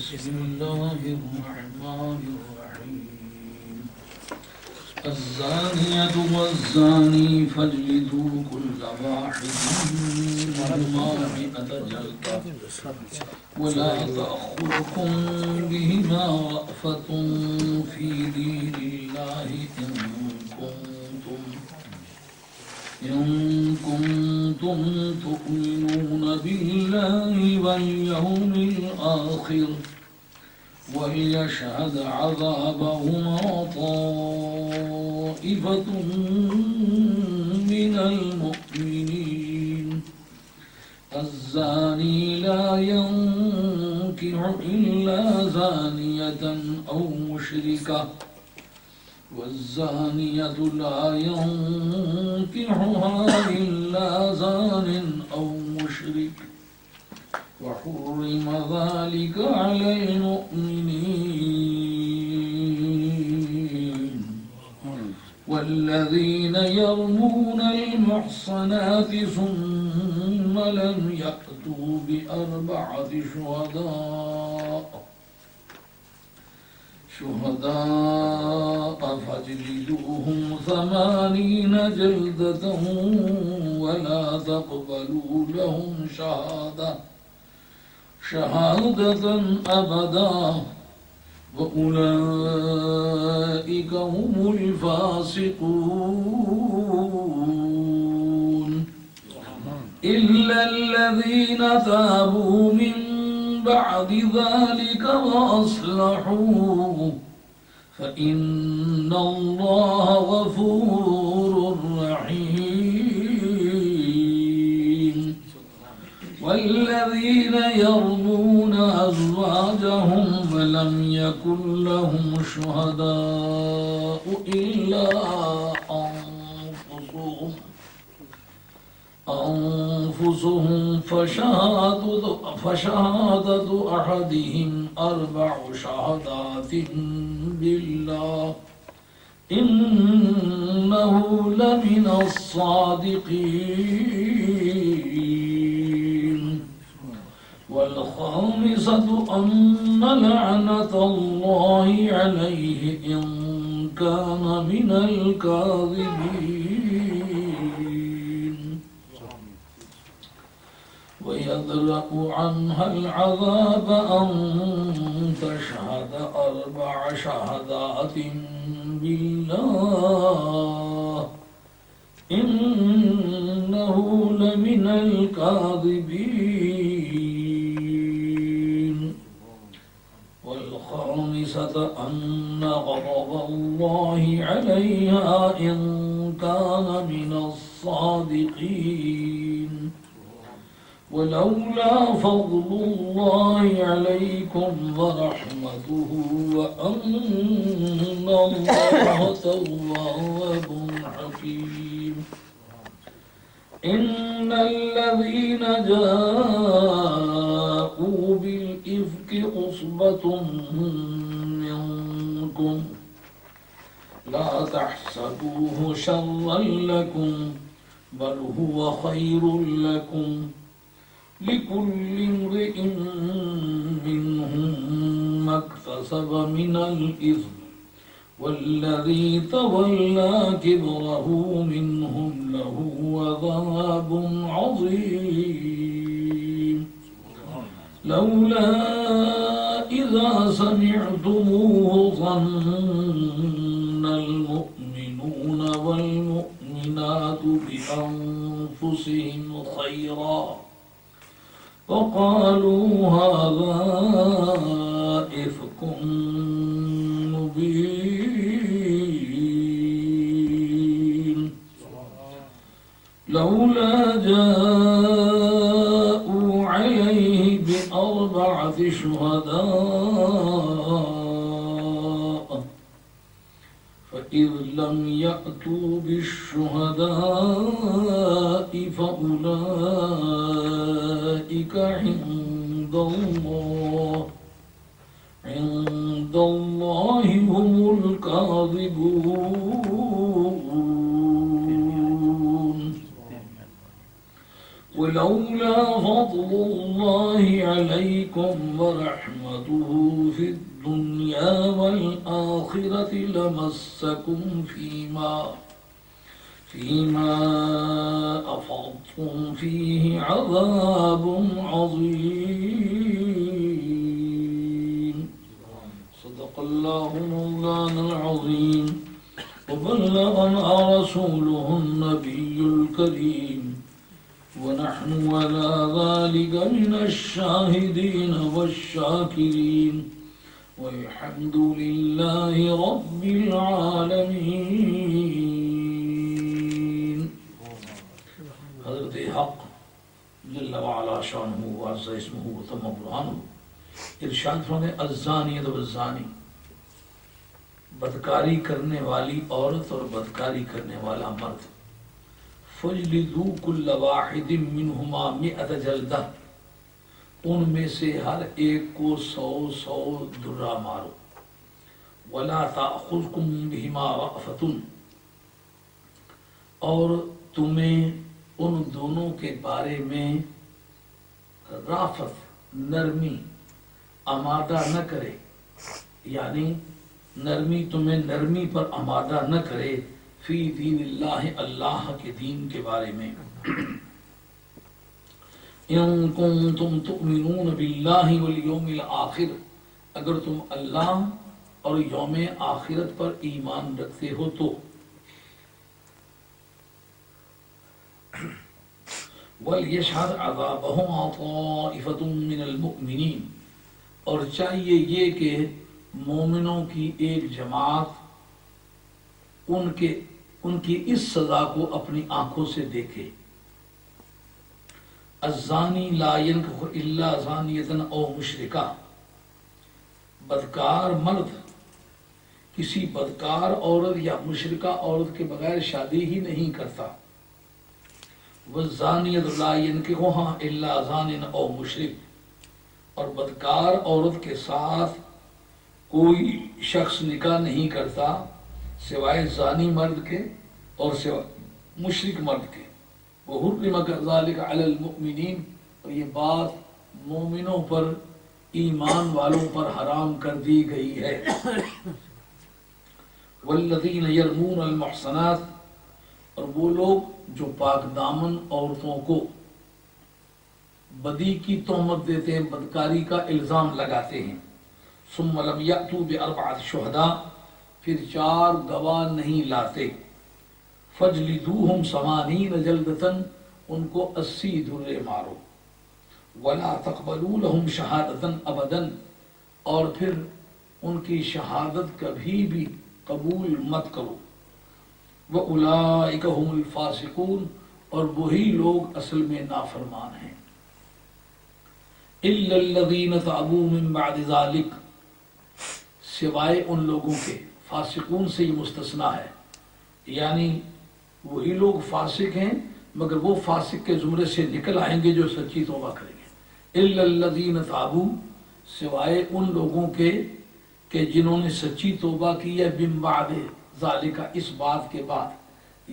بسم الله الرحمن الرحيم الزانية والزاني فاجلدوا كل واحد منهما 100 جلدة ولا تأخذكم بهما رأفة في دين الله إن كنتم تؤمنون بالله واليوم الآخر وليشهد عذابهما طائفة من المؤمنين الزاني لا ينكح إلا زانية أو مشركة والزانية لا ينكحها إلا زان أو مشرك وحرم ذلك على المؤمنين والذين يرمون المحصنات ثم لم يأتوا ب4 شهداء فاجلدوهم 80 جلدة ولا تقبلوا لهم شهادة أبدا وأولئك هم الفاسقون إلا الذين تابوا من بعد ذلك وأصلحوا فإن الله غفور رحيم والذين يرمون أزواجهم فلم يكن لهم شهداء إلا أنفسهم فشهادة أحدهم 4 شهادات بالله إنه لمن الصادقين والخامسة أن لعنة الله عليه إن كان من الكاذبين ويدرأ عنها العذاب أن تشهد 4 شهادات بالله إنه لمن الكاذبين والخامسة أن غضب الله عليها إن كان من الصادقين ولولا فضل الله عليكم ورحمته وأن الله تواب حكيم إن الذين جاءوا بالإفك عصبة منكم لا تحسبوه شرا لكم بل هو خير لكم لكل امرئ منهم ما اكتسب من الإثم والذي تولى كبره منهم له عذاب عظيم لولا إذا سمعتموه ظن المؤمنون والمؤمنات بأنفسهم خيرا وقالوا هذا إفك مبين لولا جاءوا عليه ب4 شهداء فإذ لم يأتوا بالشهداء فأولئك عند الله هم الكاذبون ولولا فضل الله عليكم ورحمته في الدنيا والآخرة لمسكم فيما أفضتم فيه عذاب عظيم. صدق الله مولانا العظيم وبلغنا رسوله النبي الكريم ونحن على ذلك من الشاهدين والشاكرين والحمد لله رب العالمين. حضرت حق جل وعلا شانہ وعز اسمہ وتم برہانہ ارشاد فرمائے الزانیۃ والزانی، بدکاری کرنے والی عورت اور بدکاری کرنے والا مرد، فجلدوا کل واحد منہما 100 جلدہ، ان میں سے ہر ایک کو 100 درہ مارو. ولا تأخذکم بہما رأفۃ، اور تمہیں ان دونوں کے بارے میں رافت، نرمی، آمادہ نہ کرے، یعنی نرمی تمہیں نرمی پر آمادہ نہ کرے، فی دین اللہ، اللہ کے دین کے بارے میں. ان کنتم تؤمنون باللہ والیوم الآخر، اگر تم اللہ اور یوم آخرت پر ایمان رکھتے ہو تو. وَلْيَشْهَدْ عَذَابَهُمَا طَائِفَةٌ مِّنَ الْمُؤْمِنِينَ، اور چاہیے یہ کہ مومنوں کی ایک جماعت ان کی اس سزا کو اپنی آنکھوں سے دیکھے. الزانی لا ينكح الا زانیۃ او مشرکہ، بدکار مرد کسی بدکار عورت یا مشرکہ عورت کے بغیر شادی ہی نہیں کرتا. والزانیۃ لا ينكحها الا زان او مشرک، اور بدکار عورت کے ساتھ کوئی شخص نکاح نہیں کرتا سوائے زانی مرد کے اور سوائے مشرک مرد کے. وحرم ذلك علی المؤمنین، اور یہ بات مومنوں پر، ایمان والوں پر حرام کر دی گئی ہے. والذین یرمون المحصنات، اور وہ لوگ جو پاک دامن عورتوں کو بدی کی تہمت دیتے ہیں، بدکاری کا الزام لگاتے ہیں. ثم لم یأتوا بأربعۃ شہداء، پھر 4 گواہ نہیں لاتے. فجلدوہم 80 جلدۃ، ان کو 80 درے مارو. ولا تقبلوا لهم شہادۃ ابدا، اور پھر ان کی شہادت کبھی بھی قبول مت کرو. وَأُولَئِكَ هُمُ الْفَاسِقُونَ، اور وہی لوگ اصل میں نافرمان ہیں. إِلَّا الَّذِينَ تَابُوا مِن بَعْدِ ذَلِكَ، سوائے ان لوگوں کے، فاسقون سے یہ مستثنیٰ ہے، یعنی وہی لوگ فاسق ہیں مگر وہ فاسق کے زمرے سے نکل آئیں گے جو سچی توبہ کریں گے. إِلَّا الَّذِينَ تَابُوا، سوائے ان لوگوں کے کہ جنہوں نے سچی توبہ کی ہے، من بعد ذالک، اس بات کے بعد،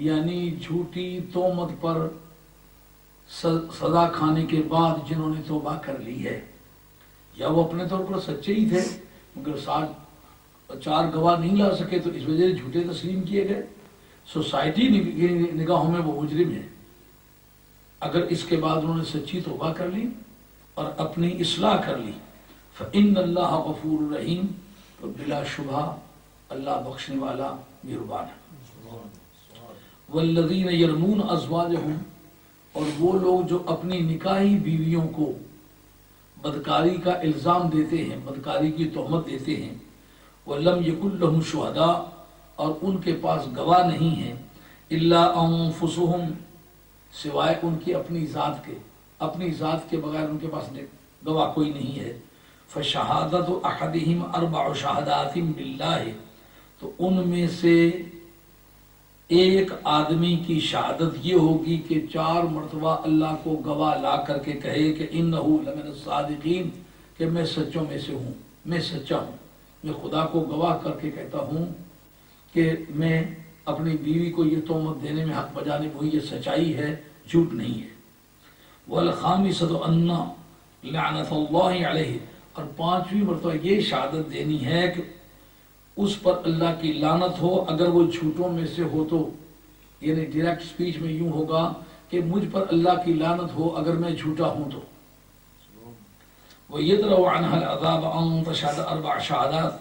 یعنی جھوٹی تہمت پر سزا کھانے کے بعد جنہوں نے توبہ کر لی ہے، یا وہ اپنے طور پر سچے ہی تھے مگر 4 گواہ نہیں لا سکے تو اس وجہ سے جھوٹے تسلیم کیے گئے. سوسائٹی کی نگاہوں میں وہ مجرم ہے. اگر اس کے بعد انہوں نے سچی توبہ کر لی اور اپنی اصلاح کر لی، فإن اللہ غفور رحیم، تو بلا شبہ اللہ بخشنے والا مہربان ہے. والذین یرمون ازواجہم، اور وہ لوگ جو اپنی نکاحی بیویوں کو بدکاری کا الزام دیتے ہیں، بدکاری کی تہمت دیتے ہیں. وَلَمْ يَكُنْ لَهُمْ شُهَدَاء، اور ان کے پاس گواہ نہیں ہیں، إِلَّا أَنفُسُهُمْ، سوائے ان کی اپنی ذات کے، اپنی ذات کے بغیر ان کے پاس گواہ کوئی نہیں ہے. فَشَهَادَةُ أَحَدِهِمْ 4 شہادات بِاللَّهِ، تو ان میں سے ایک آدمی کی شہادت یہ ہوگی کہ 4 مرتبہ اللہ کو گواہ لا کر کے کہے کہ إِنَّهُ لَمِنَ الصَّادِقِينَ، کہ میں سچوں میں سے ہوں، میں سچا ہوں. میں خدا کو گواہ کر کے کہتا ہوں کہ میں اپنی بیوی کو یہ تہمت دینے میں حق بجانے میں یہ سچائی ہے، جھوٹ نہیں ہے. والخامسۃ ان لعنت اللہ علیہ، اور پانچویں مرتبہ یہ شہادت دینی ہے کہ اس پر اللہ کی لعنت ہو اگر وہ جھوٹوں میں سے ہو تو، یعنی ڈائریکٹ سپیچ میں یوں ہوگا کہ مجھ پر اللہ کی لعنت ہو اگر میں جھوٹا ہوں تو۔ وَيَدْرَوْ عَنْهَا الْعَذَابَ أَن تَشْهَدَ 4 شہادات،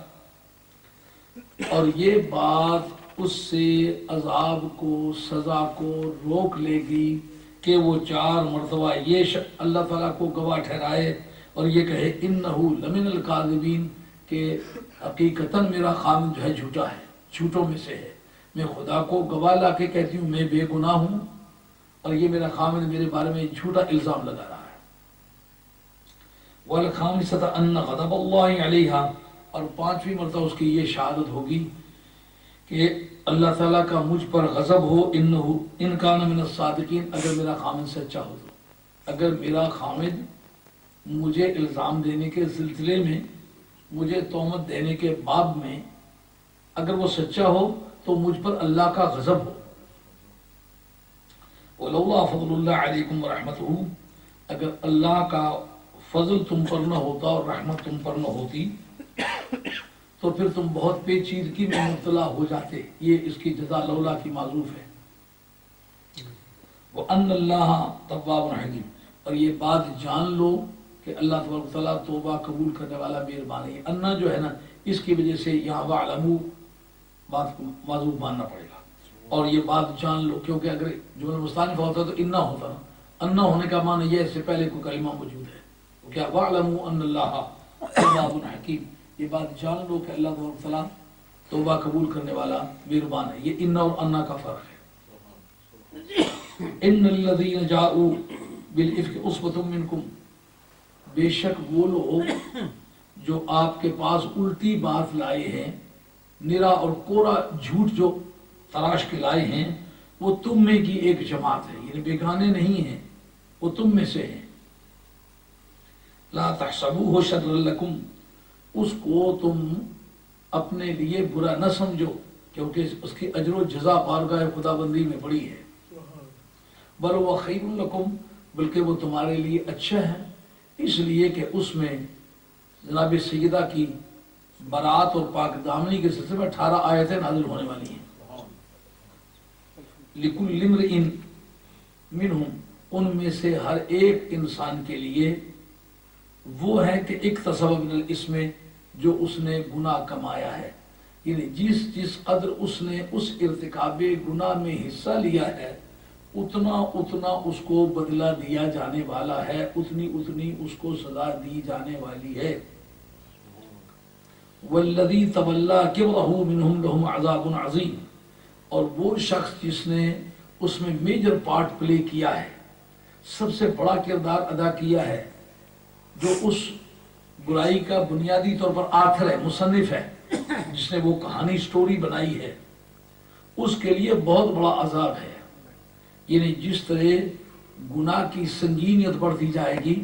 اور یہ بات اس سے عذاب کو، سزا کو روک لے گی کہ وہ 4 مرتبہ یہ اللہ تعالیٰ کو گواہ ٹھہرائے اور یہ کہے اِنَّهُ لَمِنَ الْكَاذِبِينَ کہ حقیقتاً میرا خامد جو ہے جھوٹا ہے، جھوٹوں میں سے ہے، میں خدا کو گواہ لا کے کہتی ہوں میں بے گناہ ہوں اور یہ میرا خامد میرے بارے میں جھوٹا الزام لگا رہا ہے۔ وَالْخَامِسَةَ أَنَّ غَضَبَ اللَّهِ عَلَيْهَا، اور 5ویں مرتبہ اس کی یہ شہادت ہوگی کہ اللہ تعالیٰ کا مجھ پر غضب ہو، إِن كَانَ مِنَ الصَّادِقِينَ، اگر میرا خامد سچا ہو تو، اگر میرا خامد مجھے الزام دینے کے سلسلے میں، مجھے تہمت دینے کے باب میں اگر وہ سچا ہو تو مجھ پر اللہ کا غضب ہو۔ وَلَوْلَا فَضْلُ اللَّهِ عَلَيْكُمْ وَرَحْمَتُهُ، اگر اللہ کا فضل تم پر نہ ہوتا اور رحمت تم پر نہ ہوتی تو پھر تم بہت پیچیدگی میں مبتلا ہو جاتے، یہ اس کی جزا لولا کی معذوف ہے۔ وَأَنَّ اللَّهَ تَوَّابٌ حَلِيمٌ، اور یہ بات جان لو کہ اللہ تبارک و تعالیٰ توبہ قبول کرنے والا مہربان ہے۔ انا جو ہے نا اس کی وجہ سے یہاں وَعْلَمُوا بات کو معذوف ماننا پڑے گا، اور یہ بات جان لو، کیونکہ اگر جملہ مستانفہ ہوتا تو انا ہوتا نا، انا ہونے کا معنی یہ ہے اس سے پہلے کوئی کلمہ موجود ہے، وہ کیا وَعْلَمُوا أَنَّ اللَّهَ تَوَّابٌ حَکِيمٌ، یہ بات جان لو کہ اللہ تبارک و تعالیٰ توبہ قبول کرنے والا مہربان ہے۔ یہ انا اور انا کا فرق ہے۔ ان الذین جاءوا بالافک عصبۃ منکم، بے شک وہ لوگ جو آپ کے پاس الٹی بات لائے ہیں، نرا اور کورا جھوٹ جو تراش کے لائے ہیں، وہ تم میں کی ایک جماعت ہے، یعنی بیگانے نہیں ہیں، وہ تم میں سے ہیں۔ لا تحسبوه شرا لکم، اس کو تم اپنے لیے برا نہ سمجھو، کیونکہ اس کی اجر و جزا بارگاہ خدا بندی میں بڑی ہے۔ بل وہ خیر لکم، بلکہ وہ تمہارے لیے اچھا ہے، اس لیے کہ اس میں جناب سیدہ کی برات اور پاک دامنی کے سلسلے میں 18 آیتیں نازل ہونے والی ہیں۔ لِكُلِّ امْرِئٍ مِّنْهُمْ، ان میں سے ہر ایک انسان کے لیے وہ ہے کہ اکتسب من الاسم، جو اس نے گناہ کمایا ہے، یعنی جس قدر اس نے اس ارتکاب گناہ میں حصہ لیا ہے اتنا اس کو بدلہ دیا جانے والا ہے، اتنی اس کو سزا دی جانے والی ہے۔ والذی تولی کبرہ منہم لہم عذاب عظیم، اور وہ شخص جس نے اس میں میجر پارٹ پلے کیا ہے، سب سے بڑا کردار ادا کیا ہے، جو اس برائی کا بنیادی طور پر آتھر ہے، مصنف ہے، جس نے وہ کہانی سٹوری بنائی ہے، اس کے لیے بہت بڑا عذاب ہے۔ یعنی جس طرح گناہ کی سنگینیت بڑھتی جائے گی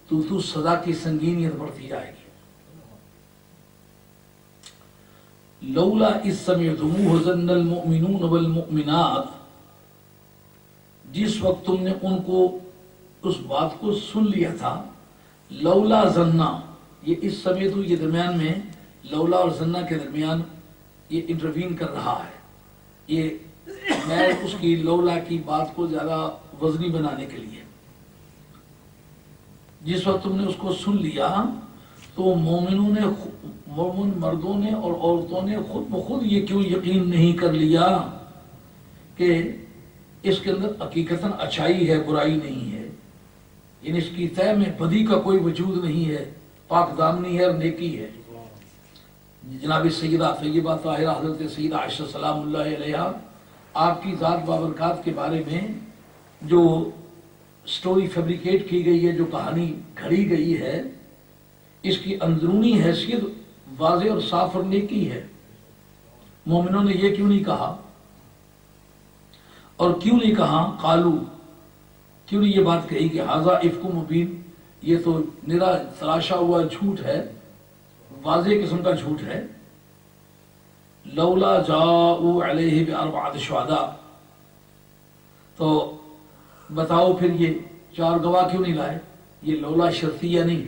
تو سزا کی سنگینیت بڑھتی جائے گی۔ لولا اذ سمعتموہ ظن المؤمنون والمؤمنات، جس وقت تم نے ان کو اس بات کو سن لیا تھا، لولا ظنہ، یہ اس سمیت یہ درمیان میں لولا اور ظنہ کے درمیان یہ انٹروین کر رہا ہے، یہ میں اس کی لولا کی بات کو زیادہ وزنی بنانے کے لیے، جس وقت تم نے اس کو سن لیا تو مومن مردوں نے اور عورتوں نے خود بخود یہ کیوں یقین نہیں کر لیا کہ اس کے اندر حقیقتاً اچھائی ہے، برائی نہیں ہے، یعنی اس کی طے میں بدی کا کوئی وجود نہیں ہے، پاک دامنی ہے اور نیکی ہے۔ جناب سیدہ طیبہ طاہرہ حضرت سیدہ عائشہ سلام اللہ علیہا، آپ کی ذات بابرکات کے بارے میں جو سٹوری فیبریکیٹ کی گئی ہے، جو کہانی گھڑی گئی ہے، اس کی اندرونی حیثیت واضح اور صاف اور نیکی ہے۔ مومنوں نے یہ کیوں نہیں کہا، اور کیوں نہیں کہا قالو، کیوں نہیں یہ بات کہی کہ ھذا افک مبین، یہ تو نرا تراشا ہوا جھوٹ ہے، واضح قسم کا جھوٹ ہے۔ لولا جاؤ علیہ باربعۃ شہداء، تو بتاؤ پھر یہ 4 گواہ کیوں نہیں لائے؟ یہ لولا شرطیہ نہیں،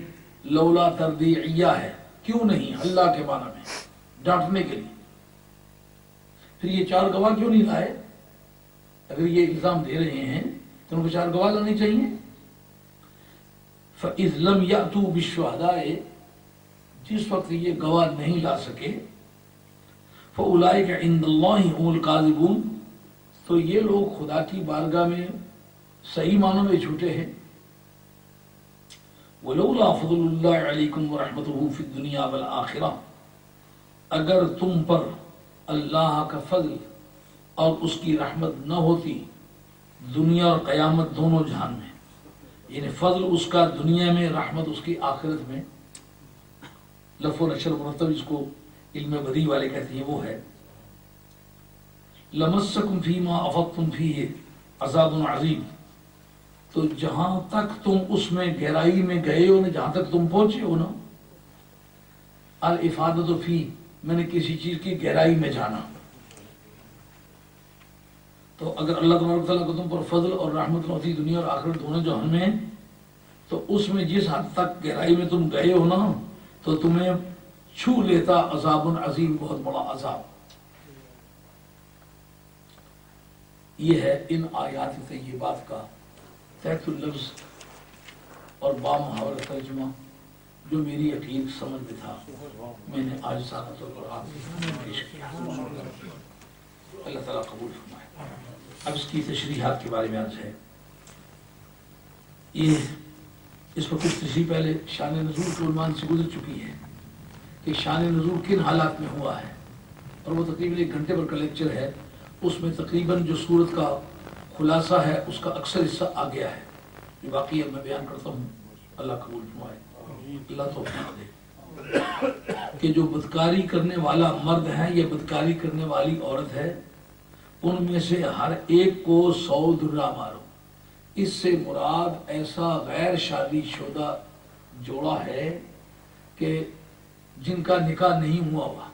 لولا تردیعیہ ہے، کیوں نہیں، اللہ کے معنی میں ڈانٹنے کے لیے۔ پھر یہ 4 گواہ کیوں نہیں لائے؟ اگر یہ الزام دے رہے ہیں تو ان کو 4 گواہ لانے چاہیے۔ فَإِذْ لَمْ يَأْتُوا بِالشُّهَدَاءِ، جس وقت یہ گواہ نہیں لا سکے، فَأُولَئِكَ عِندَ اللَّهِ هُمُ الْكَاذِبُونَ، تو یہ لوگ خدا کی بارگاہ میں صحیح معنوں میں جھوٹے ہیں۔ وَلَوْلَا فَضْلُ اللَّهِ عَلَيْكُمْ وَرَحْمَتُهُ فِي الدُّنْيَا وَالْآخِرَةِ، اگر تم پر اللہ کا فضل اور اس کی رحمت نہ ہوتی دنیا اور قیامت دونوں جہان میں، یعنی فضل اس کا دنیا میں، رحمت اس کی آخرت میں، لف و نشر مرتب اس کو علم بدیع والے کہتے ہیں، وہ ہے لمسکم فیما افضتم فیہ عذاب عظیم، تو جہاں تک تم اس میں گہرائی میں گئے ہو نا، جہاں تک تم پہنچے ہو نا، الافادۃ فی، میں نے کسی چیز کی گہرائی میں جانا، تو اگر اللہ تبارک تعالیٰ کو تم پر فضل اور رحمت ہوتی دنیا اور آخرت دونوں جہان میں، تو اس میں جس حد تک گہرائی میں تم گئے ہو نا، تو تمہیں چھو لیتا عذاب عظیم، بہت بڑا عذاب۔ یہ ہے ان آیات طیبات کا تحت اللفظ اور با محاورہ ترجمہ جو میری یقین سمجھ میں تھا، میں نے آج سادہ طور پر آپ کے سامنے پیش کیا۔ اللہ تعالیٰ قبول فرمائے۔ اب اس کی تشریحات کے بارے میں عرض ہے، یہ اس پر کچھ تشریح پہلے شان نزول کے عنوان سے گزر چکی ہے کہ شان نزول کن حالات میں ہوا ہے، اور وہ تقریباً 1 گھنٹے پر کا لیکچر ہے، اس میں تقریباً جو صورت کا خلاصہ ہے اس کا اکثر حصہ آ گیا ہے، جو باقی اب میں بیان کرتا ہوں۔ اللہ قبول فرمائے، اللہ توفیق دے کہ جو بدکاری کرنے والا مرد ہے یا بدکاری کرنے والی عورت ہے، ان میں سے ہر ایک کو 100 درہ مارو۔ اس سے مراد ایسا غیر شادی شدہ جوڑا ہے کہ جن کا نکاح نہیں ہوا ہوا،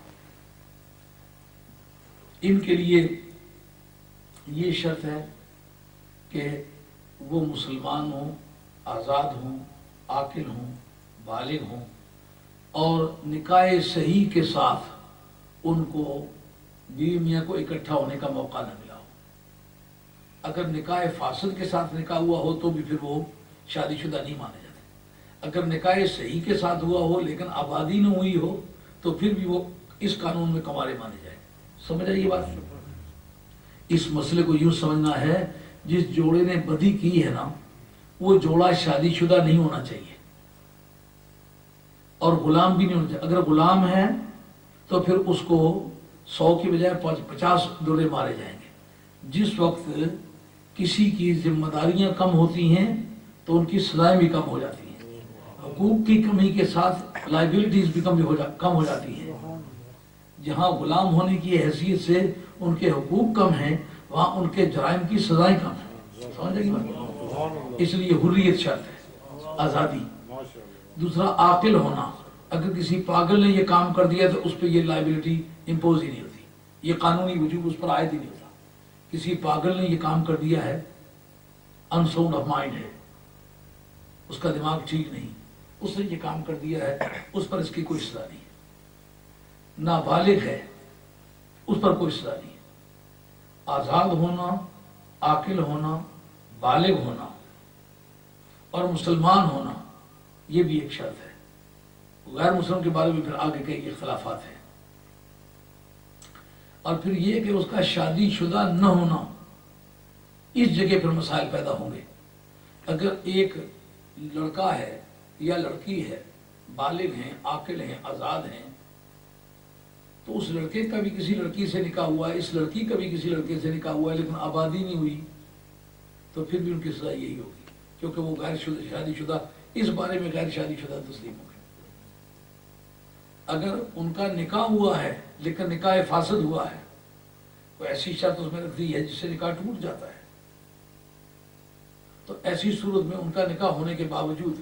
ان کے لیے یہ شرط ہے کہ وہ مسلمان ہوں، آزاد ہوں، عاقل ہوں، بالغ ہوں، اور نکاح صحیح کے ساتھ ان کو بیوی میاں کو اکٹھا ہونے کا موقع نہ ملا ہو۔ اگر نکاح فاسد کے ساتھ نکاح ہوا ہو تو بھی پھر وہ شادی شدہ نہیں مانے جاتے۔ اگر نکاح صحیح کے ساتھ ہوا ہو لیکن آبادی نہ ہوئی ہو تو پھر بھی وہ اس قانون میں کمارے مانے جائیں۔ سمجھ آئی یہ بات؟ اس مسئلے کو یوں سمجھنا ہے، جس جوڑے نے بدی کی ہے نا، وہ جوڑا شادی شدہ نہیں ہونا چاہیے اور غلام بھی نہیں ہونا چاہیے۔ اگر غلام ہے تو پھر اس کو 100 کی بجائے 50 درے مارے جائیں گے۔ جس وقت کسی کی ذمہ داریاں کم ہوتی ہیں تو ان کی سزائیں بھی کم ہو جاتی ہیں، حقوق کی کمی کے ساتھ لائبلٹیز بھی کم ہو جاتی ہیں۔ جہاں غلام ہونے کی حیثیت سے ان کے حقوق کم ہیں، وہاں ان کے جرائم کی سزائیں کم ہیں۔ سمجھ گئی بات؟ اس لیے حریت شرط ہے، آزادی۔ دوسرا عاقل ہونا، اگر کسی پاگل نے یہ کام کر دیا تو اس پہ یہ لائبلٹی امپوز ہی نہیں ہوتی، یہ قانونی وجوب اس پر عائد ہی نہیں ہوتا۔ کسی پاگل نے یہ کام کر دیا ہے، انساؤنڈ آف مائنڈ ہے، اس کا دماغ ٹھیک نہیں، اس نے یہ کام کر دیا ہے، اس پر اس کی کوئی سزا نہیں ہے۔ نابالغ ہے، اس پر کوئی سزا نہیں ہے۔ آزاد ہونا، عاقل ہونا، بالغ ہونا اور مسلمان ہونا، یہ بھی ایک شرط ہے۔ غیر مسلم کے بارے میں پھر آگے کئی اختلافات ہیں۔ اور پھر یہ کہ اس کا شادی شدہ نہ ہونا، اس جگہ پر مسائل پیدا ہوں گے۔ اگر ایک لڑکا ہے یا لڑکی ہے، بالغ ہیں، عاقل ہیں، آزاد ہیں، تو اس لڑکے کا بھی کسی لڑکی سے نکاح ہوا ہے، اس لڑکی کا بھی کسی لڑکے سے نکاح ہوا ہے، لیکن آبادی نہیں ہوئی، تو پھر بھی ان کی سزا یہی ہوگی، کیونکہ وہ غیر شادی شدہ، اس بارے میں غیر شادی شدہ تسلیم ہو گئے۔ اگر ان کا نکاح ہوا ہے لیکن نکاح فاسد ہوا ہے، تو ایسی شرط اس میں رکھ دی ہے جس سے نکاح ٹوٹ جاتا ہے، تو ایسی صورت میں ان کا نکاح ہونے کے باوجود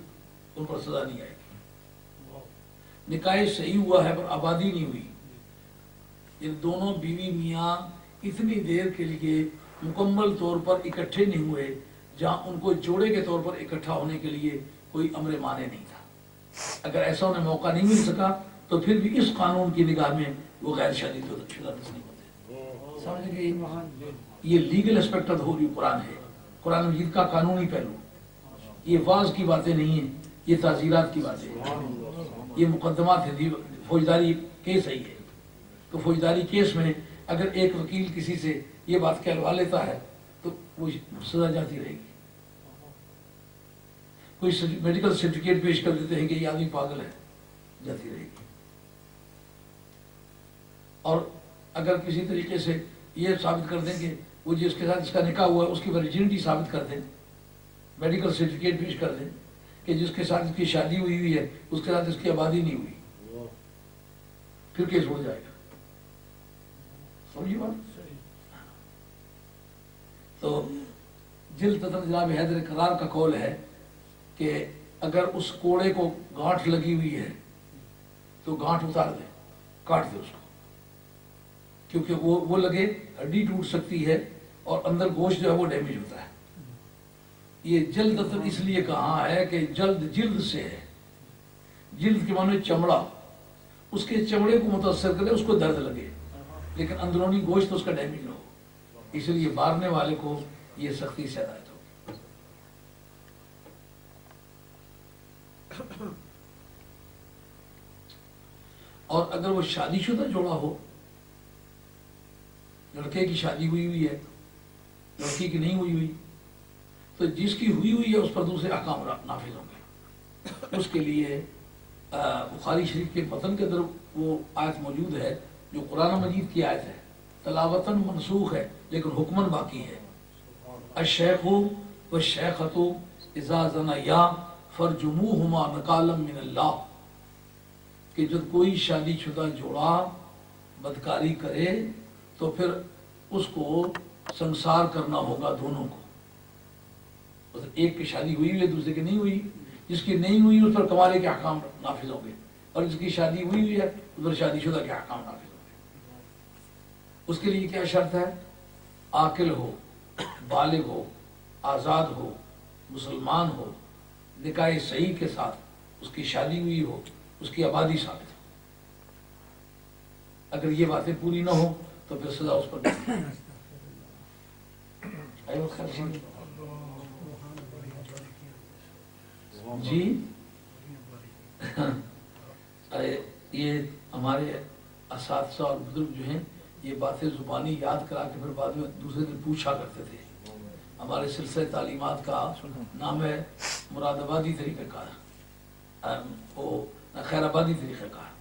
ان پر سزا نہیں آئے گی۔ نکاح صحیح ہوا ہے پر آبادی نہیں ہوئی، یہ دونوں بیوی میاں اتنی دیر کے لیے مکمل طور پر اکٹھے نہیں ہوئے، جہاں ان کو جوڑے کے طور پر اکٹھا ہونے کے لیے کوئی امر مانع نہیں تھا۔ اگر ایسا انہیں موقع نہیں مل سکا تو پھر بھی اس قانون کی نگاہ میں وہ غیر شادی شدہ نہیں ہوتے۔ سمجھ گئے؟ یہ لیگل اسپیکٹ آف ہولی قرآن ہے، قرآن مجید کا قانونی پہلو۔ یہ واز کی باتیں نہیں ہیں، یہ تعزیرات کی باتیں ہیں، یہ مقدمات ہیں۔ فوجداری کیس ہے یہ، تو فوجداری کیس میں اگر ایک وکیل کسی سے یہ بات کہلوا لیتا ہے تو وہ سزا جاتی رہے گی۔ کوئی میڈیکل سرٹیفکیٹ پیش کر دیتے ہیں کہ یہ آدمی پاگل ہے، جاتی رہے گی۔ اور اگر کسی طریقے سے یہ ثابت کر دیں کہ وہ جس کے ساتھ اس کا نکاح ہوا ہے اس کی ورجنٹی ثابت کر دیں، میڈیکل سرٹیفکیٹ پیش کر دیں کہ جس کے ساتھ اس کی شادی ہوئی ہے اس کے ساتھ اس کی آبادی نہیں ہوئی، پھر کیس ہو جائے گا۔ سمجھیے بات؟ تو جلد جناب حیدر کرار کا قول ہے کہ اگر اس کوڑے کو گانٹھ لگی ہوئی ہے تو گانٹھ اتار دے، کاٹ دے اس کو، کیونکہ وہ لگے ہڈی ٹوٹ سکتی ہے اور اندر گوشت جو ہے وہ ڈیمیج ہوتا ہے۔ یہ جلد اس لیے کہا ہے کہ جلد سے ہے، جلد کے معنی چمڑا، اس کے چمڑے کو متاثر کرے، اس کو درد لگے، لیکن اندرونی گوشت اس کا ڈیمیج نہ ہو، اس لیے مارنے والے کو یہ سختی سے ہدایت ہو۔ اور اگر وہ شادی شدہ جوڑا ہو، لڑکے کی شادی ہوئی ہے، لڑکی کی نہیں ہوئی، تو جس کی ہوئی ہے اس پر دوسرے احکام نافذ ہوں گے۔ اس کے لیے بخاری شریف کے متن کے اندر وہ آیت موجود ہے جو قرآن مجید کی آیت ہے، تلاوتاً منسوخ ہے لیکن حکماً باقی ہے۔ الشیخ والشیخۃ اذا زنیا فرجموہما نکالا من اللہ، کہ جب کوئی شادی شدہ جوڑا بدکاری کرے تو پھر اس کو سنسار کرنا ہوگا دونوں کو۔ ایک کی شادی ہوئی ہے دوسرے کی نہیں ہوئی، جس کی نہیں ہوئی اس پر کمالے کے احکام نافذ ہوں گے، اور جس کی شادی ہوئی ہے اس پر شادی شدہ کے احکام نافذ ہوں گے۔ اس کے لیے کیا شرط ہے؟ عاقل ہو، بالغ ہو، آزاد ہو، مسلمان ہو، نکاح صحیح کے ساتھ اس کی شادی ہوئی ہو، اس کی آبادی ثابت ہو۔ اگر یہ باتیں پوری نہ ہو تو پھر سزا اس پر جی۔ ارے یہ ہمارے اساتذہ اور بزرگ جو ہیں یہ باتیں زبانی یاد کرا کے پھر بعد میں دوسرے دن پوچھا کرتے تھے۔ ہمارے سلسلہ تعلیمات کا نام ہے مراد آبادی طریقہ کار، وہ خیر آبادی طریقہ کار۔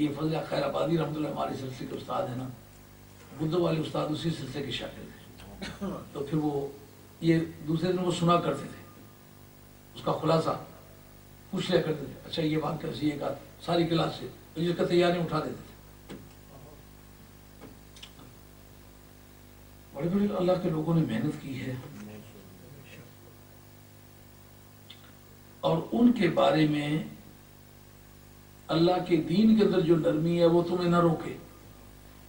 یہ فضل خیر آبادی رحمۃ اللہ ہمارے سلسلے کے استاد ہیں نا، بدھو والے استاد اسی سلسلے کے شاگرد ہیں، تو پھر وہ یہ دوسرے دن وہ سنا کرتے تھے، اس کا خلاصہ پوچھ لیا کرتے تھے، اچھا یہ بات کیسی ہے، ساری کلاس سے جس کا تیاری اٹھا دیتے تھے۔ بڑے بڑے اللہ کے لوگوں نے محنت کی ہے، اور ان کے بارے میں اللہ کے دین کے اندر جو نرمی ہے وہ تمہیں نہ روکے۔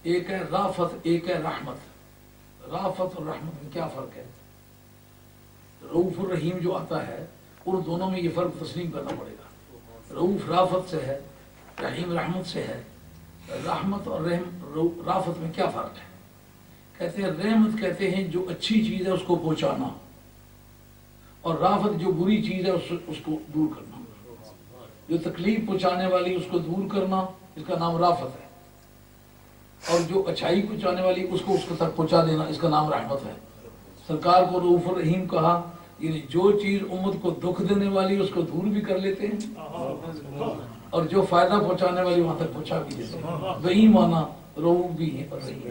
ایک ہے رافت، ایک ہے رحمت۔ رافت اور رحمت میں کیا فرق ہے؟ رؤوف الرحیم جو آتا ہے ان دونوں میں یہ فرق تسلیم کرنا پڑے گا۔ رؤوف رافت سے ہے، رحیم رحمت سے ہے۔ رحمت اور رافت میں کیا فرق ہے؟ کہتے ہیں رحمت کہتے ہیں جو اچھی چیز ہے اس کو پہنچانا، اور رافت جو بری چیز ہے اس کو دور کرنا، جو تکلیف پہنچانے والی اس کو دور کرنا، اس کا نام رافت ہے، اور جو اچھائی پہنچانے والی اس کو تک پہنچا دینا، اس کا نام رحمت ہے۔ سرکار کو رؤوف الرحیم کہا، یعنی جو چیز امت کو دکھ دینے والی اس کو دور بھی کر لیتے ہیں، اور جو فائدہ پہنچانے والی وہاں تک پہنچا بھی دیتے ہیں۔ وہی معنی رؤوف بھی ہے اور رحیم۔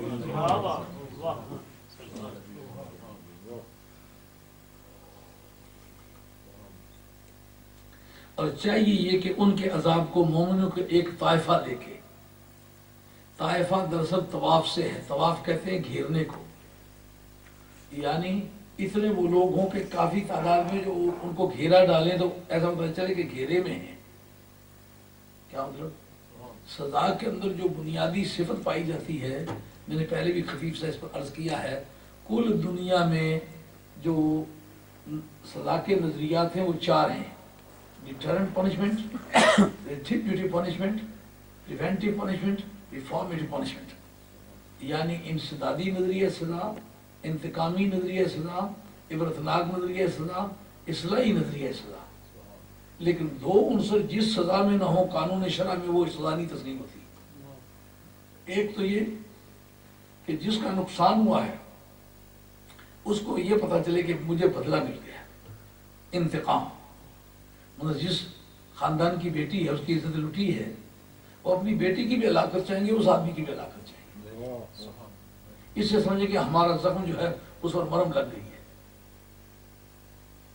اور چاہیے یہ کہ ان کے عذاب کو مومنوں کے ایک طائفہ دیکھے۔ طائفہ دراصل طواف سے ہے، طواف کہتے ہیں گھیرنے کو، یعنی اتنے وہ لوگ ہوں کہ کافی تعداد میں جو ان کو گھیرا ڈالیں تو ایسا پتہ چلے کہ گھیرے میں ہیں۔ کیا مطلب؟ سزا کے اندر جو بنیادی صفت پائی جاتی ہے، میں نے پہلے بھی خفیف سے اس پر عرض کیا ہے، کل دنیا میں جو سزا کے نظریات ہیں وہ 4 ہیں: deterrent punishment, retributive punishment, preventive punishment, reformative punishment. یعنی انسدادی نظریہ سزا، انتقامی نظریہ سزا، عبرتناک نظریہ سزا، اصلاحی نظریہ سزا. لیکن 2 عنصر جس سزا میں نہ ہو قانون شرع میں وہ سزا نہیں تسلیم ہوتی. ایک تو یہ کہ جس کا نقصان ہوا ہے اس کو یہ پتا چلے کہ مجھے بدلہ مل گیا. انتقام، مطلب جس خاندان کی بیٹی ہے اس کی عزت لٹی ہے، وہ اپنی بیٹی کی بھی ہلاکت چاہیں گے، اس آدمی کی بھی ہلاکت چاہیں گے. اس سے سمجھے کہ ہمارا زخم جو ہے اس پر مرہم لگ گئی ہے.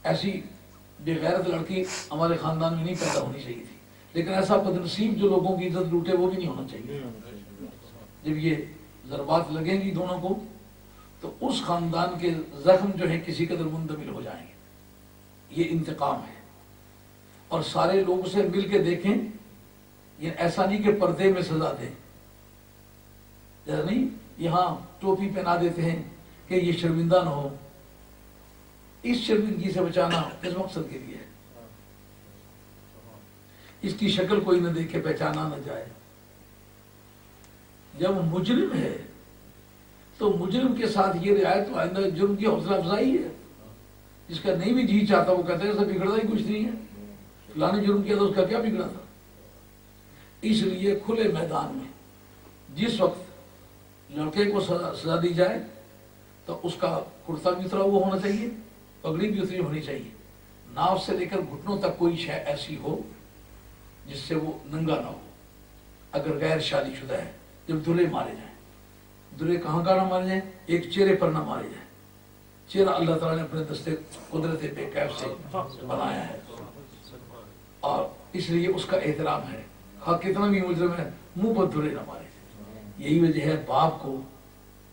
ایسی بے غیرت لڑکی ہمارے خاندان میں نہیں پیدا ہونی چاہیے تھی، لیکن ایسا بدنصیب جو لوگوں کی عزت لوٹے وہ بھی نہیں ہونا چاہیے. جب یہ ضربات لگیں گی دونوں کو تو اس خاندان کے زخم جو ہیں کسی قدر مندمل ہو جائیں گے. یہ انتقام ہے. اور سارے لوگ اسے مل کے دیکھیں، یہ ایسا نہیں کہ پردے میں سزا دیں. جیسا نہیں یہاں ٹوپی پہنا دیتے ہیں کہ یہ شرمندہ نہ ہو. اس شرمندگی سے بچانا اس مقصد کے لیے ہے. اس کی شکل کوئی نہ دیکھے، پہچانا نہ جائے. جب مجرم ہے تو مجرم کے ساتھ یہ رعایت تو آئندہ جرم کی حوصلہ افزائی ہے. جس کا نہیں بھی جی چاہتا وہ کہتا ہے ایسا بگڑتا ہی کچھ نہیں ہے، فلانے جرم کیا تھا اس کا کیا بگڑا تھا. اس لیے کھلے میدان میں جس وقت لڑکے کو سزا دی جائے تو اس کا کرتا بھی اترا ہوا ہونا چاہیے، پگڑی بھی اتری ہونی چاہیے. ناف سے لے کر گھٹنوں تک کوئی شے ایسی ہو جس سے وہ ننگا نہ ہو. اگر غیر شادی شدہ ہے، جب دلہے مارے جائیں، دلہے کہاں کا نہ مارے جائیں، ایک چہرے پر نہ مارے جائیں. چہرہ اللہ تعالیٰ نے اپنے دستے قدرت بے کیف سے بنایا ہے اور اس لیے اس کا احترام ہے. ہاں کتنا بھی مجرم ہے منہ پر دلہے نہ مارے. یہی وجہ ہے باپ کو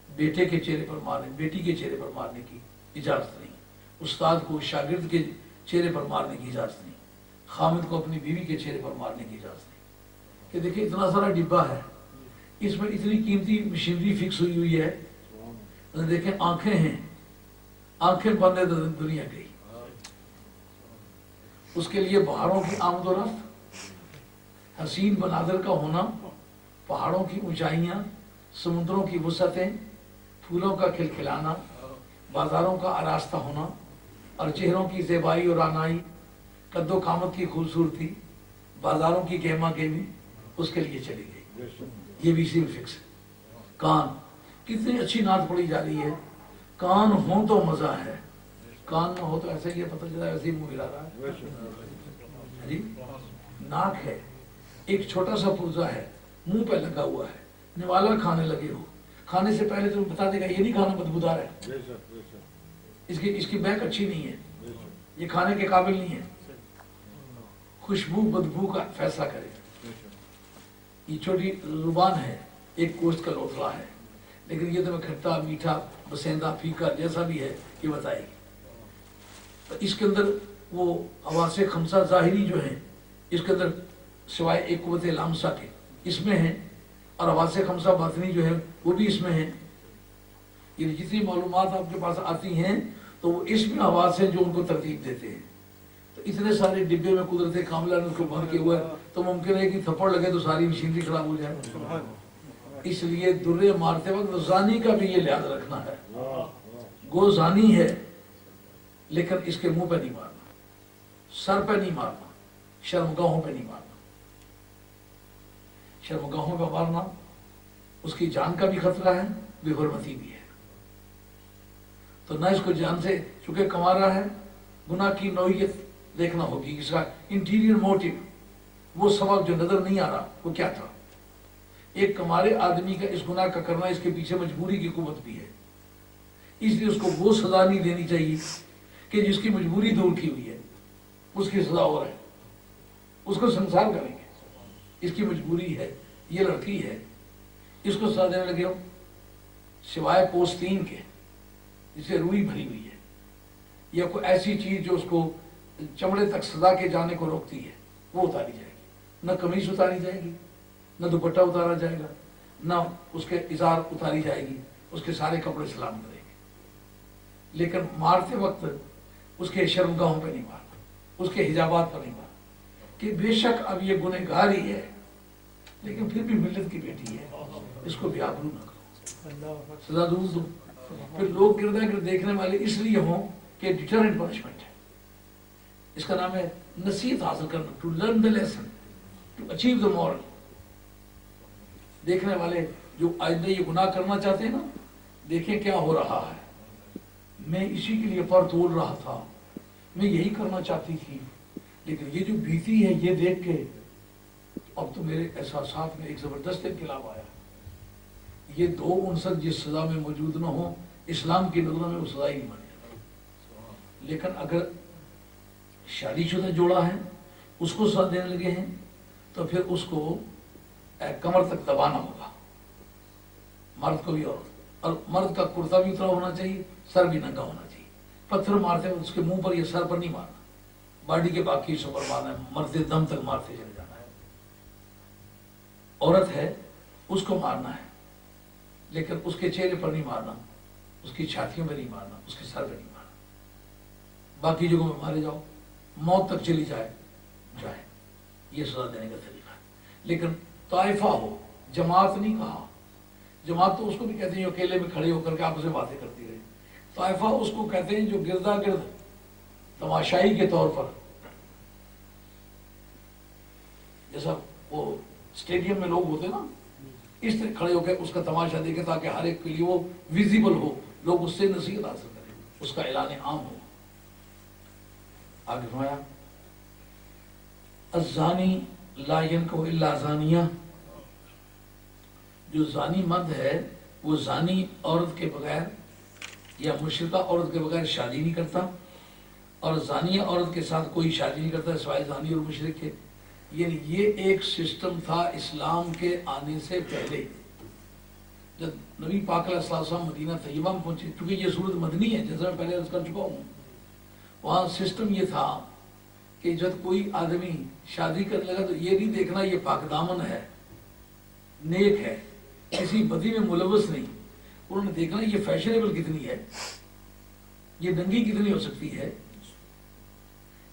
بیٹے کے چہرے پر مارنے، بیٹی کے چہرے پر مارنے کی اجازت نہیں. استاد کو شاگرد کے چہرے پر مارنے کی اجازت نہیں. خامد کو اپنی بیوی کے چہرے پر مارنے کی اجازت نہیں. کہ دیکھیں اتنا سارا ڈبہ ہے، اس میں اتنی قیمتی مشینری فکس ہوئی ہے. دیکھیں آنکھیں ہیں، آنکھیں بند ہے تو دنیا گئی. اس کے لیے پہاڑوں کی آمد و رفت، حسین مناظر کا ہونا، پہاڑوں کی اونچائیاں، سمندروں کی وسعتیں، پھولوں کا کھلکھلانا، بازاروں کا آراستہ ہونا اور چہروں کی زیبائی اور رعنائی، قد و قامت کی خوبصورتی، بازاروں کی گہما گہمی اس کے لیے چلی گئی. یہ بھی اسی میں فکس ہے. کان، کتنی اچھی نعت پڑھی جا رہی ہے. کان ہوں تو مزہ ہے، کان نہ ہو تو ایسے ہی پتہ چلا ایسے ہی منہ ہلا رہا ہے. جی ناک ہے، ایک چھوٹا سا پرزہ ہے، منہ پہ لگا ہوا ہے، نوالا کھانے لگے ہو، کھانے سے پہلے تمہیں بتا دے گا یہ نہیں کھانا بدبودار ہے، اس کی بہک اچھی نہیں ہے، یہ کھانے کے قابل نہیں ہے. خوشبو بدبو کا فیصلہ کرے. یہ چھوٹی زبان ہے، ایک گوشت کا لوتھڑا ہے، لیکن یہ تمہیں کھٹا میٹھا بسیندہ پھیکا جیسا بھی ہے یہ بتائے گی. تو اس کے اندر وہ حواس خمسہ ظاہری جو ہیں اس کے اندر سوائے ایک قوت لامسہ کے اس میں ہیں، اور حواس خمسہ باطنی جو ہے وہ بھی اس میں ہیں. یہ جتنی معلومات آپ کے پاس آتی ہیں تو وہ اس میں حواس ہیں جو ان کو ترتیب دیتے ہیں. تو اتنے سارے ڈبے میں قدرت کاملہ نے اس کو بند کیا ہوا ہے تو ممکن ہے کہ تھپڑ لگے تو ساری مشینری خراب ہو جائے. اس لیے درے مارتے وقت زانی کا بھی یہ لحاظ رکھنا ہے. گو زانی ہے لیکن اس کے منہ پہ نہیں مارنا، سر پہ نہیں مارنا، شرمگاہوں پہ نہیں مارنا. شرمگاہوں پہ مارنا اس کی جان کا بھی خطرہ ہے، بے حرمتی بھی ہے. تو نہ اس کو جان سے چونکہ کما رہا ہے، گناہ کی نوعیت دیکھنا ہوگی، اس کا انٹیریئر موٹیو، وہ سبب جو نظر نہیں آ رہا وہ کیا تھا. ایک کمارے آدمی کا اس گناہ کا کرنا اس کے پیچھے مجبوری کی قوت بھی ہے، اس لیے اس کو وہ سزا نہیں دینی چاہیے کہ جس کی مجبوری دور کی ہوئی ہے، اس کی سزا اور ہے، اس کو سنسار کریں گے. اس کی مجبوری ہے، یہ لڑکی ہے، اس کو سزا دینے لگے ہو سوائے پوستین کے جسے روئی بھری ہوئی ہے، یا کوئی ایسی چیز جو اس کو چمڑے تک سزا کے جانے کو روکتی ہے وہ اتاری جائے گی. نہ قمیص اتاری جائے گی، نہ دوپٹہ اتارا جائے گا، نہ اس کے ازار اتاری جائے گی، اس کے سارے کپڑے سلامت رہیں گے. لیکن مارتے وقت اس کے شرمگاہوں پہ نہیں مارنا، اس کے حجابات پر نہیں مارنا، کہ بے شک اب یہ گنہگار ہی ہے لیکن پھر بھی ملت کی بیٹی ہے، اس کو بھی آبرو نہ کرو، سزا دور دو۔ پھر لوگ گردا گرد دیکھنے والے اس لیے ہوں کہ ڈیٹرنٹ پنشمنٹ ہے، اس کا نام ہے نصیحت حاصل کرنا، to learn the lesson, to achieve the moral. دیکھنے والے جو آئندہ یہ گناہ کرنا چاہتے ہیں نا، دیکھیں کیا ہو رہا ہے، میں اسی کے لیے پر توڑ رہا تھا، میں یہی کرنا چاہتی تھی، لیکن یہ جو بیتی ہے یہ دیکھ کے اب تو میرے احساسات میں ایک زبردست انقلاب آیا۔ یہ دو عنصر جس سزا میں موجود نہ ہو، اسلام کی نظروں میں وہ سزا ہی نہیں مانی جاتی۔ لیکن اگر شادی شدہ جوڑا ہے اس کو سزا دینے لگے ہیں تو پھر اس کو کمر تک دبانا ہوگا، مرد کو بھی، اور مرد کا کرتا بھی اتنا ہونا چاہیے، سر بھی ننگا ہونا چاہیے۔ پتھر مارتے ہیں اس کے منہ پر یا سر پر نہیں مارنا، باڈی کے باقی حصوں پر مارنا ہے، مرتے دم تک مارتے چلے جانا ہے۔ عورت ہے اس کو مارنا ہے لیکن اس کے چہرے پر نہیں مارنا، اس کی چھاتیوں میں نہیں مارنا، اس کے سر پہ نہیں مارنا، باقی جگہوں میں مارے جاؤ، موت تک چلی جائے، یہ سزا دینے کا طریقہ ہے۔ لیکن طائفہ ہو، جماعت نہیں کہا، جماعت تو اس کو بھی کہتے ہیں جو اکیلے میں کھڑے ہو کر کے آپس میں باتیں کرتی رہے، طائفہ اس کو کہتے ہیں جو گردا گرد تماشائی کے طور پر، جیسا وہ اسٹیڈیم میں لوگ ہوتے ہیں نا، اس طرح کھڑے ہو کے اس کا تماشا دیکھے تاکہ ہر ایک کے لیے وہ ویزیبل ہو، لوگ اس سے نصیحت حاصل کریں، اس کا اعلان عام ہو۔ آگے فرمایا الزانی لا ينکح الا زانیہ، جو زانی مرد ہے وہ زانی عورت کے بغیر یا مشرکہ عورت کے بغیر شادی نہیں کرتا، اور زانیہ عورت کے ساتھ کوئی شادی نہیں کرتا سوائے زانی اور مشرک کے۔ یعنی یہ ایک سسٹم تھا اسلام کے آنے سے پہلے، جب نبی پاک علیہ السلام مدینہ طیبہ میں پہنچے، چونکہ یہ صورت مدنی ہے جیسا میں پہلے عرض کر چکا ہوں، وہاں سسٹم یہ تھا کہ جب کوئی آدمی شادی کرنے لگا تو یہ نہیں دیکھنا یہ پاک دامن ہے، نیک ہے، کسی بدی میں ملوث نہیں، انہوں نے دیکھنا یہ فیشنیبل کتنی ہے، یہ ننگی کتنی ہو سکتی ہے،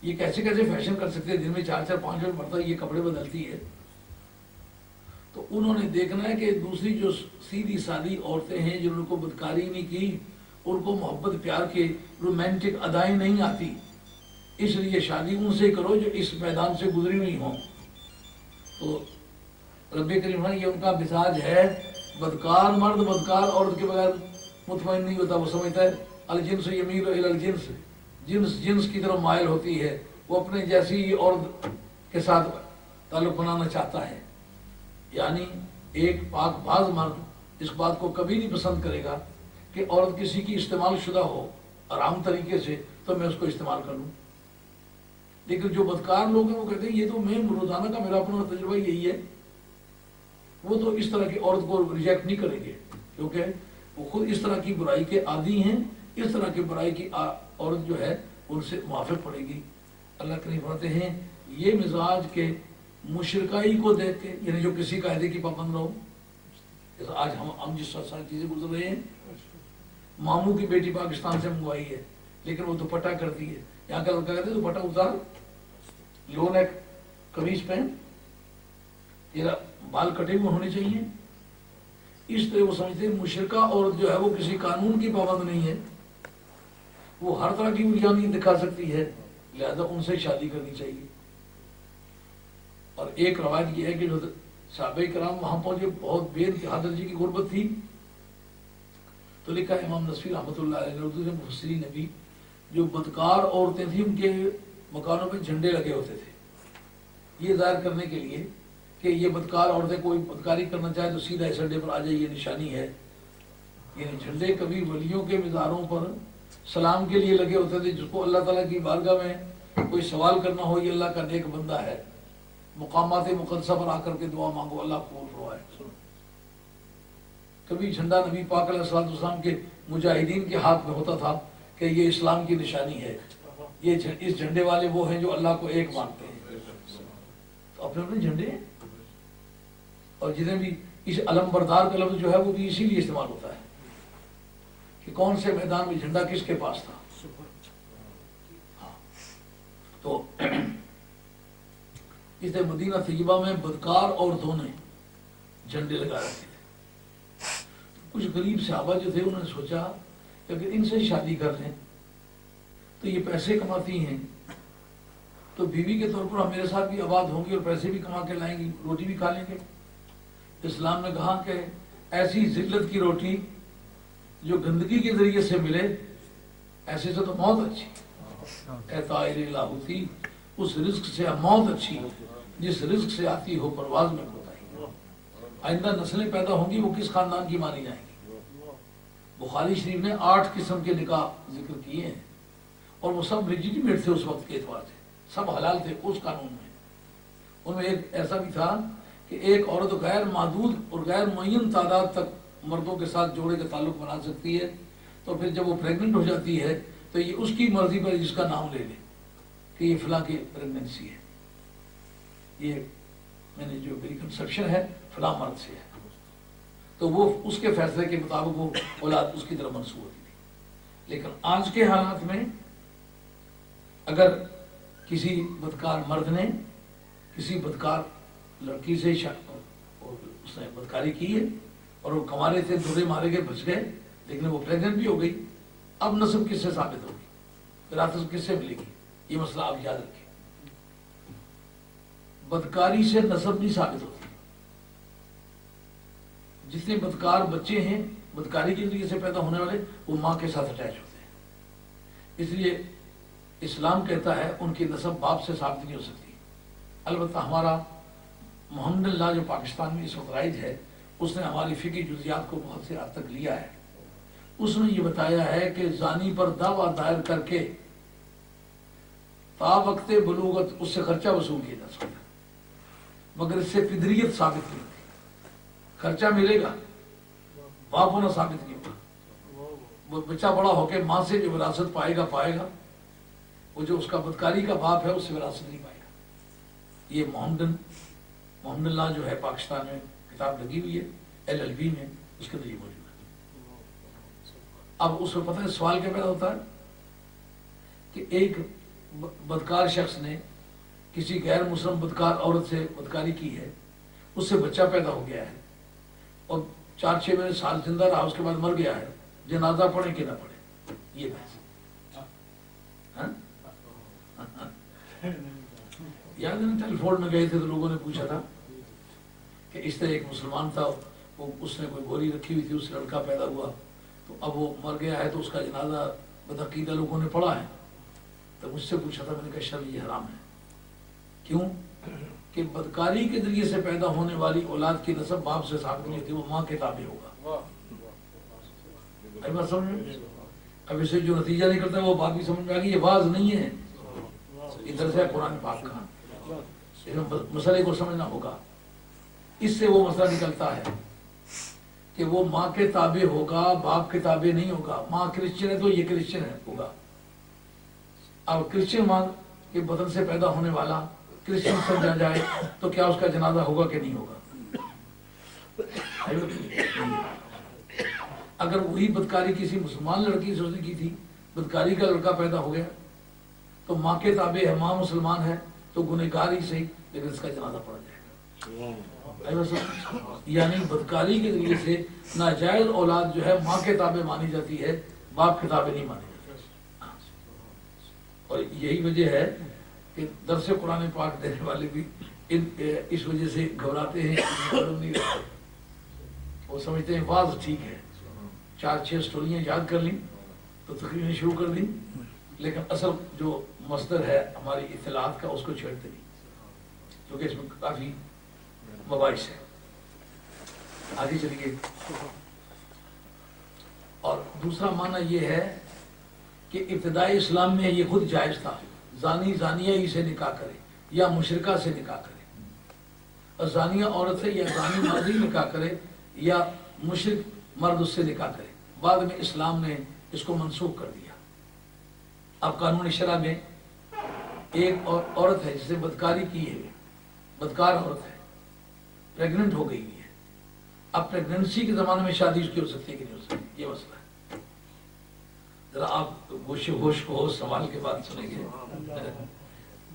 یہ کیسے کیسے فیشن کر سکتے ہیں، دن میں 4-4-5 مرتبہ یہ کپڑے بدلتی ہے۔ تو انہوں نے دیکھنا ہے کہ دوسری جو سیدھی سادی عورتیں ہیں جنہوں کو بدکاری نہیں کی، ان کو محبت پیار کے رومانٹک ادائیں نہیں آتی، اس لیے شادی ان سے کرو جو اس میدان سے گزری نہیں ہوں۔ تو رب کریم یہ ان کا مزاج ہے، بدکار مرد بدکار عورت کے بغیر مطمئن نہیں ہوتا، وہ سمجھتا ہے الجنس یمیل الی الجنس، جنس کی طرف مائل ہوتی ہے، وہ اپنے جیسی عورت کے ساتھ تعلق بنانا چاہتا ہے۔ یعنی ایک پاک باز مرد اس بات کو کبھی نہیں پسند کرے گا کہ عورت کسی کی استعمال شدہ ہو آرام طریقے سے تو میں اس کو استعمال کر لوں۔ لیکن جو بدکار لوگ ہیں وہ کہتے ہیں یہ تو میں روزانہ کا میرا اپنا تجربہ یہی ہے، وہ تو اس طرح کی عورت کو ریجیکٹ نہیں کریں گے کیونکہ وہ خود اس طرح کی برائی کے عادی ہیں، اس طرح کی برائی کی عورت جو ہے ان سے موافق پڑے گی۔ اللہ کریم فرماتے ہیں یہ مزاج کے مشرکائی کو دیکھ کے، یعنی جو کسی قاعدے کی پابند نہ ہو، جیسے آج ہم جس ساری چیزیں گزر رہے ہیں، ماموں کی بیٹی پاکستان سے منگوائی ہے لیکن وہ دوپٹہ کرتی ہے، یہاں کا لڑکا کہتے ہیں دوپٹہ اتار، لو نیک قمیض پہن، تیرا بال کٹے ہوئے ہونے چاہیے، اس طرح وہ سمجھتے ہیں مشرکہ عورت جو ہے وہ کسی قانون کی پابند نہیں ہے، وہ ہر طرح کی بریانی دکھا سکتی ہے، لہذا ان سے شادی کرنی چاہیے۔ اور ایک روایت یہ ہے کہ جو صحابہ کرام وہاں پہنچے، بہت بے انتہا درجے کی غربت تھی، تو لکھا امام نصفی رحمۃ اللہ علیہ اردو سے مفسرین نے بھی، جو بدکار عورتیں تھیں ان کے مکانوں میں جھنڈے لگے ہوتے تھے، یہ ظاہر کرنے کے لیے کہ یہ بدکار عورتیں کوئی بدکاری کرنا چاہے تو سیدھا اس اڈے پر آ جائے، یہ نشانی ہے۔ یعنی جھنڈے کبھی ولیوں کے مزاروں پر سلام کے لیے لگے ہوتے تھے، جس کو اللہ تعالیٰ کی بارگاہ میں کوئی سوال کرنا ہو، یہ اللہ کا نیک بندہ ہے، مقامات مقدسہ پر آ کر کے دعا مانگو، اللہ قبول فرمائے۔ کبھی جھنڈا نبی پاک علیہ السلام کے مجاہدین کے ہاتھ میں ہوتا تھا کہ یہ اسلام کی نشانی ہے، یہ اس جھنڈے والے وہ ہیں جو اللہ کو ایک مانتے ہیں، تو اپنے اپنے جھنڈے ہیں۔ اور جتنے بھی اس علم بردار کا لفظ جو ہے وہ بھی اسی لیے استعمال ہوتا ہے کہ کون سے میدان میں جھنڈا کس کے پاس تھا۔ تو اس مدینہ طیبہ میں بدکار عورتوں نے جھنڈے لگا رکھے تھے. کچھ غریب صحابہ جو تھے انہوں نے سوچا کہ اگر ان سے شادی کر لیں تو یہ پیسے کماتی ہیں تو بیوی کے طور پر ہم میرے ساتھ بھی آباد ہوں گی اور پیسے بھی کما کے لائیں گی, روٹی بھی کھا لیں گے. اسلام نے کہا کہ ایسی ذلت کی روٹی جو گندگی کے ذریعے سے ملے ایسے سے تو موت اچھی. اے طائر لاہوتی, اس رزق سے موت اچھی جس رزق سے آتی ہو پرواز میں کوتاہی. آئندہ نسلیں پیدا ہوں گی وہ کس خاندان کی مانی جائیں گی. بخاری شریف نے 8 قسم کے نکاح ذکر کیے ہیں اور وہ سب لیجیٹیمیٹ تھے اس وقت کے اعتبار سے, سب حلال تھے اس قانون میں. ان میں ایک ایسا بھی تھا کہ ایک عورت غیر محدود اور غیر معین تعداد تک مردوں کے ساتھ جوڑے کا تعلق بنا سکتی ہے, تو پھر جب وہ پریگننٹ ہو جاتی ہے تو یہ اس کی مرضی پر جس کا نام لے لے کہ یہ فلاں کی پریگننسی ہے, یہ میں نے جو میری کنسپشن ہے فلاں مرد سے ہے, تو وہ اس کے فیصلے کے مطابق وہ اولاد اس کی طرف منسوخ ہوتی تھی. لیکن آج کے حالات میں اگر کسی بدکار مرد نے کسی بدکار لڑکی سے اس نے بدکاری کی ہے اور وہ کمارے تھے, دورے مارے گئے, بچ گئے, لیکن وہ پریگننٹ بھی ہو گئی, اب نسب کس سے ثابت ہوگی, وراثت کس سے ملے گی؟ یہ مسئلہ آپ یاد رکھیں. بدکاری سے نسب نہیں ثابت ہوتی. جتنے بدکار بچے ہیں بدکاری کے ذریعے سے پیدا ہونے والے وہ ماں کے ساتھ اٹیچ ہوتے ہیں. اس لیے اسلام کہتا ہے ان کی نسب باپ سے ثابت نہیں ہو سکتی. البتہ ہمارا محمد اللہ جو پاکستان میں اس وقت رائج ہے اس نے ہماری فقہی جزیات کو بہت سے حد تک لیا ہے. اس نے یہ بتایا ہے کہ زانی پر دعویٰ دائر کر کے تا وقت بلوغت اس سے خرچہ وصول کیا جا سکتا ہے, مگر اس سے فدریت ثابت نہیں ہوتی. خرچہ ملے گا, باپ ہونا ثابت نہیں ہوگا. وہ بچہ بڑا ہو کے ماں سے جو وراثت پائے گا, وہ جو اس کا بدکاری کا باپ ہے اس سے وراثت نہیں پائے گا. یہ محمد اللہ جو ہے پاکستان میں کتاب لگی ہوئی ہے LLB میں, اس کے اندر یہ موجود ہے. اب اس کو پتہ ہے سوال کیا پیدا ہوتا ہے کہ ایک بدکار شخص نے کسی غیر مسلم بدکار عورت سے بدکاری کی ہے, اس سے بچہ پیدا ہو گیا ہے اور 4-6 مہینے سال زندہ رہا, اس کے بعد مر گیا ہے, جنازہ پڑھے کہ نہ پڑھے, یہ بحث. یاد ہے ٹیلی فون میں گئے تھے تو لوگوں نے پوچھا تھا کہ اس طرح ایک مسلمان تھا, وہ اس نے کوئی گولی رکھی ہوئی تھی, اس سے لڑکا پیدا ہوا, تو اب وہ مر گیا ہے تو اس کا جنازہ بدعقیدہ لوگوں نے پڑھا ہے. تو مجھ سے پوچھا تھا, میں نے کہا شرع یہ حرام ہے. کیوں؟ کہ بدکاری کے ذریعے سے پیدا ہونے والی اولاد کی نسب باپ سے ثابت نہیں ہوتی, وہ ماں کے تابع ہوگا. اب اسے جو نتیجہ نکلتا ہے وہ بات بھی سمجھ میں آ گئی. یہ واز نہیں ہے, یہ درس ہے قرآن پاک کا. مسئلے کو سمجھنا ہوگا. اس سے وہ مسئلہ نکلتا ہے کہ وہ ماں کے تابع ہوگا, باپ کے تابع نہیں ہوگا. ماں کرسچن ہے تو یہ کرسچن ہے ہوگا. اب کرسچن ماں کے بدن سے پیدا ہونے والا کرسچن سمجھا جائے تو کیا اس کا جنازہ ہوگا کہ نہیں ہوگا؟ اگر وہی بدکاری کسی مسلمان لڑکی سے اس نے کی تھی, بدکاری کا لڑکا پیدا ہو گیا تو ماں کے تابع ہے, ماں مسلمان ہے تو گنہگار ہی صحیح, لیکن اس کا جنازہ پڑ جائے گا. یعنی بدکاری کے ذریعے سے ناجائز اولاد جو ہے ماں کے تابع مانی جاتی ہے, باپ کے تابع نہیں مانی جاتی. اور یہی وجہ ہے کہ درس قرآن پاک دینے والے بھی اس وجہ سے گھبراتے ہیں. وہ سمجھتے ہیں واز ٹھیک ہے, 4-6 سٹوریاں یاد کر لیں تو تقریباً شروع کر دیں, لیکن اصل جو مصدر ہے ہماری اطلاعات کا اس کو چھیڑتے نہیں, کیونکہ اس میں کافی مباحث ہے. آگے چلیے. اور دوسرا معنی یہ ہے کہ ابتدائی اسلام میں یہ خود جائز تھا, زانی زانیہ ہی سے نکاح کرے یا مشرکہ سے نکاح کرے, اور زانیہ عورت سے یا زانی مرد ہی نکاح کرے یا مشرک مرد اس سے نکاح کرے. بعد میں اسلام نے اس کو منسوخ کر دیا. اب قانون شرع میں ایک عورت ہے جس نے بدکاری کی ہے, بدکار عورت ہے, پریگننٹ ہو گئی ہے. اب پریگننسی کے زمانے میں شادی اس کی ہو سکتی ہے کہ نہیں ہو سکتی, یہ مسئلہ ہے. ذرا آپ ہوش کو سوال کے بعد سنیں گے.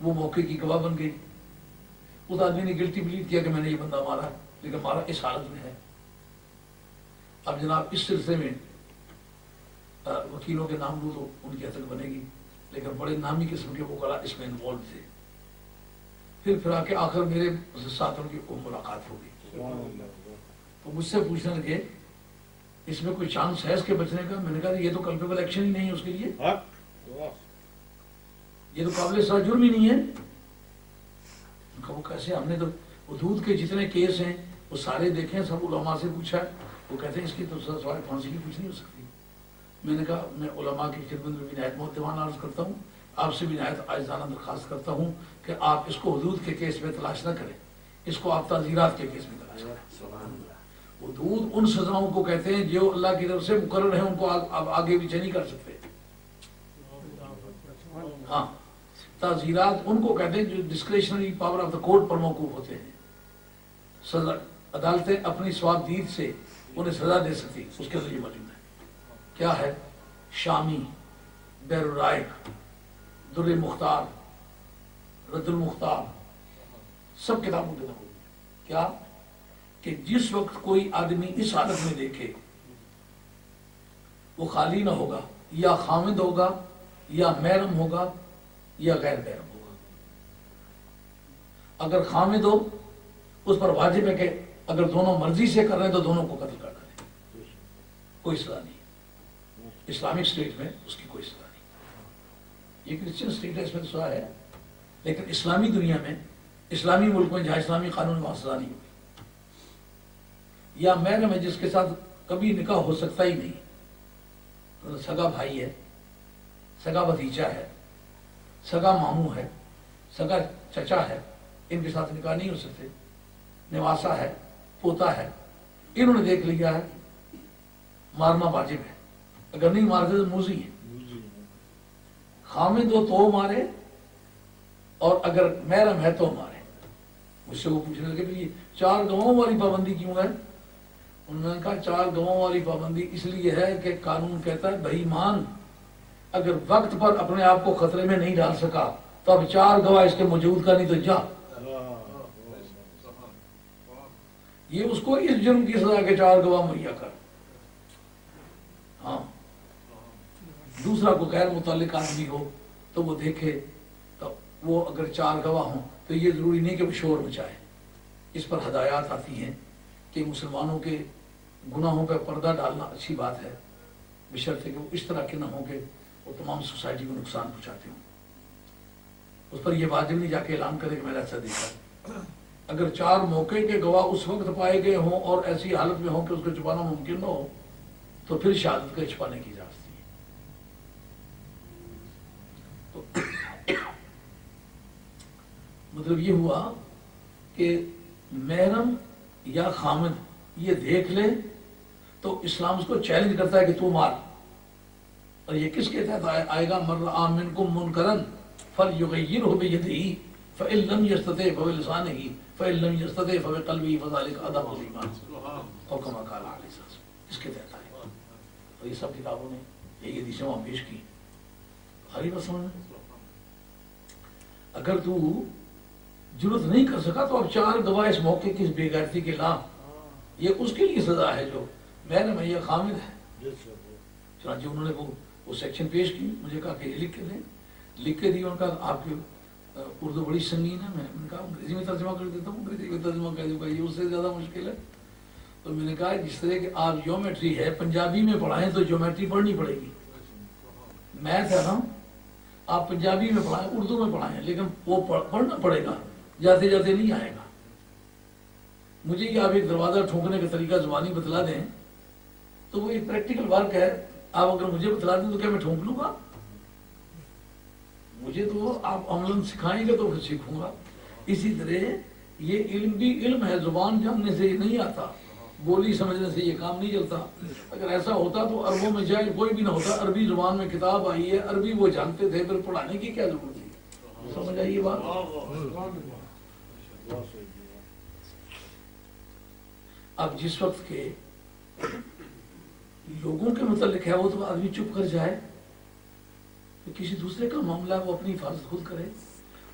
وہ موقع کی گواہ بن گئی. اس آدمی نے گلٹی پلیڈ کیا کہ میں نے یہ بندہ مارا، لیکن مارا اس حالت میں ہے. اب جناب اس سلسلے میں وکیلوں کے نام لوں تو ان کی حد بنے گی، لیکن بڑے نامی قسم کے وکلا اس میں انوالو تھے. پھر آ کے آخر میرے ساتھ ان کی ملاقات ہوگی تو مجھ سے پوچھنے لگے اس میں کوئی چانس ہے اس کے بچنے کا. میں نے کہا یہ تو کلپیبل ایکشن ہی نہیں ہے اس کے لیے، یہ تو قابل سزا جرم ہی نہیں ہے. وہ کیسے؟ ہم نے تو حدود کے جتنے کیس ہیں وہ سارے دیکھے، سب علماء سے پوچھا ہے، وہ کہتے ہیں اس کی تو سوائے پھانسی کی کچھ نہیں ہو سکتی. میں نے کہا میں علماء کی خدمت میں بھی نہایت مؤدبانہ عرض کرتا ہوں، آپ سے بھی نہایت عاجزانہ درخواست کرتا ہوں کہ آپ اس کو حدود کے کیس میں تلاش نہ کریں، اس کو آپ تعزیرات کے کیس میں تلاش کریں. حدود ان سزاؤں کو کہتے ہیں جو اللہ کی طرف سے مقرر ہیں، ان کو آپ آگے پیچھے نہیں کر سکتے. ہاں، تعزیرات ان کو کہتے ہیں جو discretionary power of the court پر موقوف ہوتے ہیں. سزا عدالتیں اپنی سوابدید سے انہیں سزا دے سکتی، اس کے ذریعے موجود ہے. کیا ہے؟ شامی، بیر الرائق، در مختار، رد المختار، سب کتابوں کے نام. کیا کہ جس وقت کوئی آدمی اس حالت میں دیکھے وہ خالی نہ ہوگا، یا خامد ہوگا یا محرم ہوگا یا غیر محرم ہوگا. اگر خامد ہو اس پر واجب ہے کہ اگر دونوں مرضی سے کر رہے ہیں تو دونوں کو قتل کر ڈالیں، کوئی سزا نہیں. اسلامک اسٹیٹ میں اس کی کوئی سزا نہیں. یہ کرسچن اسٹیٹ ہے، اس میں سزا ہے، لیکن اسلامی دنیا میں، اسلامی ملک میں جہاں اسلامی قانون وہاں سزا نہیں ہوگی. یا محرم ہے جس کے ساتھ کبھی نکاح ہو سکتا ہی نہیں، سگا بھائی ہے، سگا بھتیجا ہے، سگا ماموں ہے، سگا چچا ہے، ان کے ساتھ نکاح نہیں ہو سکتے. نواسا ہے، پوتا ہے، انہوں نے دیکھ لیا ہے مارنا واجب ہے، اگر نہیں مارتے تو موذی ہے. خامد ہو تو مارے، اور اگر محرم ہے تو مارے. مجھ سے وہ پوچھنے لگے کہ 4 گواہوں والی پابندی کیوں ہے؟ انہوں نے کہا 4 گواہوں والی پابندی اس لیے ہے کہ قانون کہتا ہے بے ایمان اگر وقت پر اپنے آپ کو خطرے میں نہیں ڈال سکا تو اب 4 گواہ اس کے موجود کا نہیں تو جا. یہ اس کو اس جرم کی سزا کے 4 گواہ مہیا کر. ہاں، دوسرا کو غیر متعلق آدمی ہو تو وہ دیکھے، تو وہ اگر 4 گواہ ہوں تو یہ ضروری نہیں کہ وہ شور مچائے. اس پر ہدایات آتی ہیں کہ مسلمانوں کے گناہوں پہ پردہ ڈالنا اچھی بات ہے، بشرطے کہ وہ اس طرح کے نہ ہوں کہ وہ تمام سوسائٹی کو نقصان پہنچاتے ہوں. اس پر یہ واجب نہیں جا کے اعلان کرے کہ میں نے ایسا دیکھا. اگر 4 موقع کے گواہ اس وقت پائے گئے ہوں اور ایسی حالت میں ہوں کہ اس کو چھپانا ممکن نہ ہو تو پھر شہادت کو چھپانے کی اجازت ہے. تو مطلب یہ ہوا کہ محرم یا خامد یہ دیکھ لے تو اسلام اس کو چیلنج کرتا ہے کہ تو مار. اور یہ کس کے تحت آئے گا؟ مر رأى منکم منکرا فلیغیرہ بیدہ فإن لم یستطع فبلسانہ فإن لم یستطع فبقلبہ فذلک اضعف الایمان، اور کما قال علیہ السلام. اس کے تحت آئے گا. اور یہ سب کتابوں نے یہ حدیثیں وہاں پیش کی. ہری بات سمجھ میں؟ اگر تو جرت نہیں کر سکا تو اب 4 گواہ اس موقع کی اس بے غیرتی کے لا، یہ اس کے لیے سزا ہے جو محرم ہے یا خامد ہے. چنانچہ انہوں نے وہ سیکشن پیش کی، مجھے کہا کہ یہ لکھ کے دیں. لکھ کے دی. ان کا آپ کی اردو بڑی سنگین ہے. میں نے کہا انگریزی میں ترجمہ کر دیتا ہوں. انگریزی میں ترجمہ کر دوں گا، یہ اس سے زیادہ مشکل ہے. تو میں نے کہا جس طرح کہ آپ جیومیٹری ہے پنجابی میں پڑھائیں تو جیومیٹری پڑھنی پڑے گی. میتھ ہے نا، آپ پنجابی میں پڑھائیں، اردو میں پڑھائیں، لیکن وہ پڑھنا پڑے گا، جاتے جاتے نہیں آئے گا. مجھے یہ آپ ایک دروازہ ٹھونکنے کا طریقہ زبانی بتلا دیں تو وہ ایک پریکٹیکل ورک ہے. آپ اگر مجھے بتلا دیں تو کیا میں ٹھونک لوں گا؟ مجھے تو آپ عملاً سکھائیں گے تو پھر سیکھوں گا. اسی طرح یہ علم بھی علم ہے، زبان جاننے سے یہ نہیں آتا، بولی سمجھنے سے یہ کام نہیں چلتا. اگر ایسا ہوتا تو عربوں میں جائے کوئی بھی نہ ہوتا. عربی زبان میں کتاب آئی ہے، عربی وہ جانتے تھے، پھر پڑھانے کی کیا ضرورت تھی؟ سمجھ آئیے بات؟ اب جس وقت کے لوگوں کے متعلق ہے وہ تو آدمی چپ کر جائے، تو کسی دوسرے کا معاملہ وہ اپنی حفاظت خود کرے.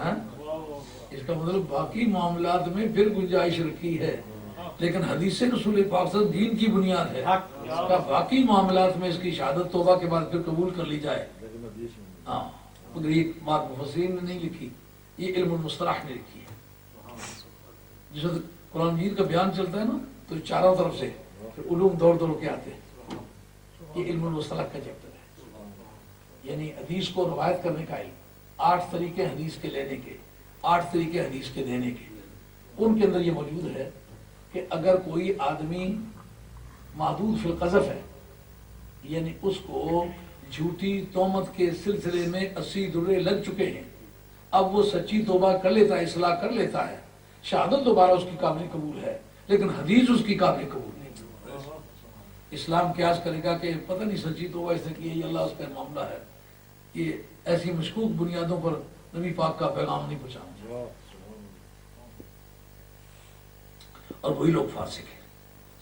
ہاں؟ اس کا مطلب باقی معاملات میں پھر گنجائش رکھی ہے، لیکن حدیث رسول پاک صلی اللہ علیہ وسلم دین کی بنیاد ہے، اس کا باقی معاملات میں اس کی شہادت توبہ کے بعد پھر قبول کر لی جائے۔ ہاں، مگر یہ بات مفسرین نے نہیں لکھی، یہ علم المصطلح نے لکھی ہے۔ جس وقت قرآن مجید کا بیان چلتا ہے نا تو چاروں طرف سے علوم دوڑ دوڑ کے آتے ہیں، یہ علم المصطلح کا چیپٹر ہے، یعنی حدیث کو روایت کرنے کا علم، 8 طریقے حدیث کے لینے کے، 8 طریقے حدیث کے دینے کے، ان کے اندر یہ موجود ہے کہ اگر کوئی آدمی محدود فی القذف ہے، یعنی اس کو جھوٹی تہمت کے سلسلے میں 80 درے لگ چکے ہیں، اب وہ سچی توبہ کر لیتا ہے، اصلاح کر لیتا ہے، شہادت دوبارہ اس کی قابل قبول ہے، لیکن حدیث اس کی قابل قبول نہیں۔ اسلام قیاس کرے گا کہ پتہ نہیں سچی توبہ اس نے کی ہے یا اللہ اس کا معاملہ ہے، یہ ایسی مشکوک بنیادوں پر نبی پاک کا پیغام نہیں پہنچانا، اور وہی لوگ فاسق ہیں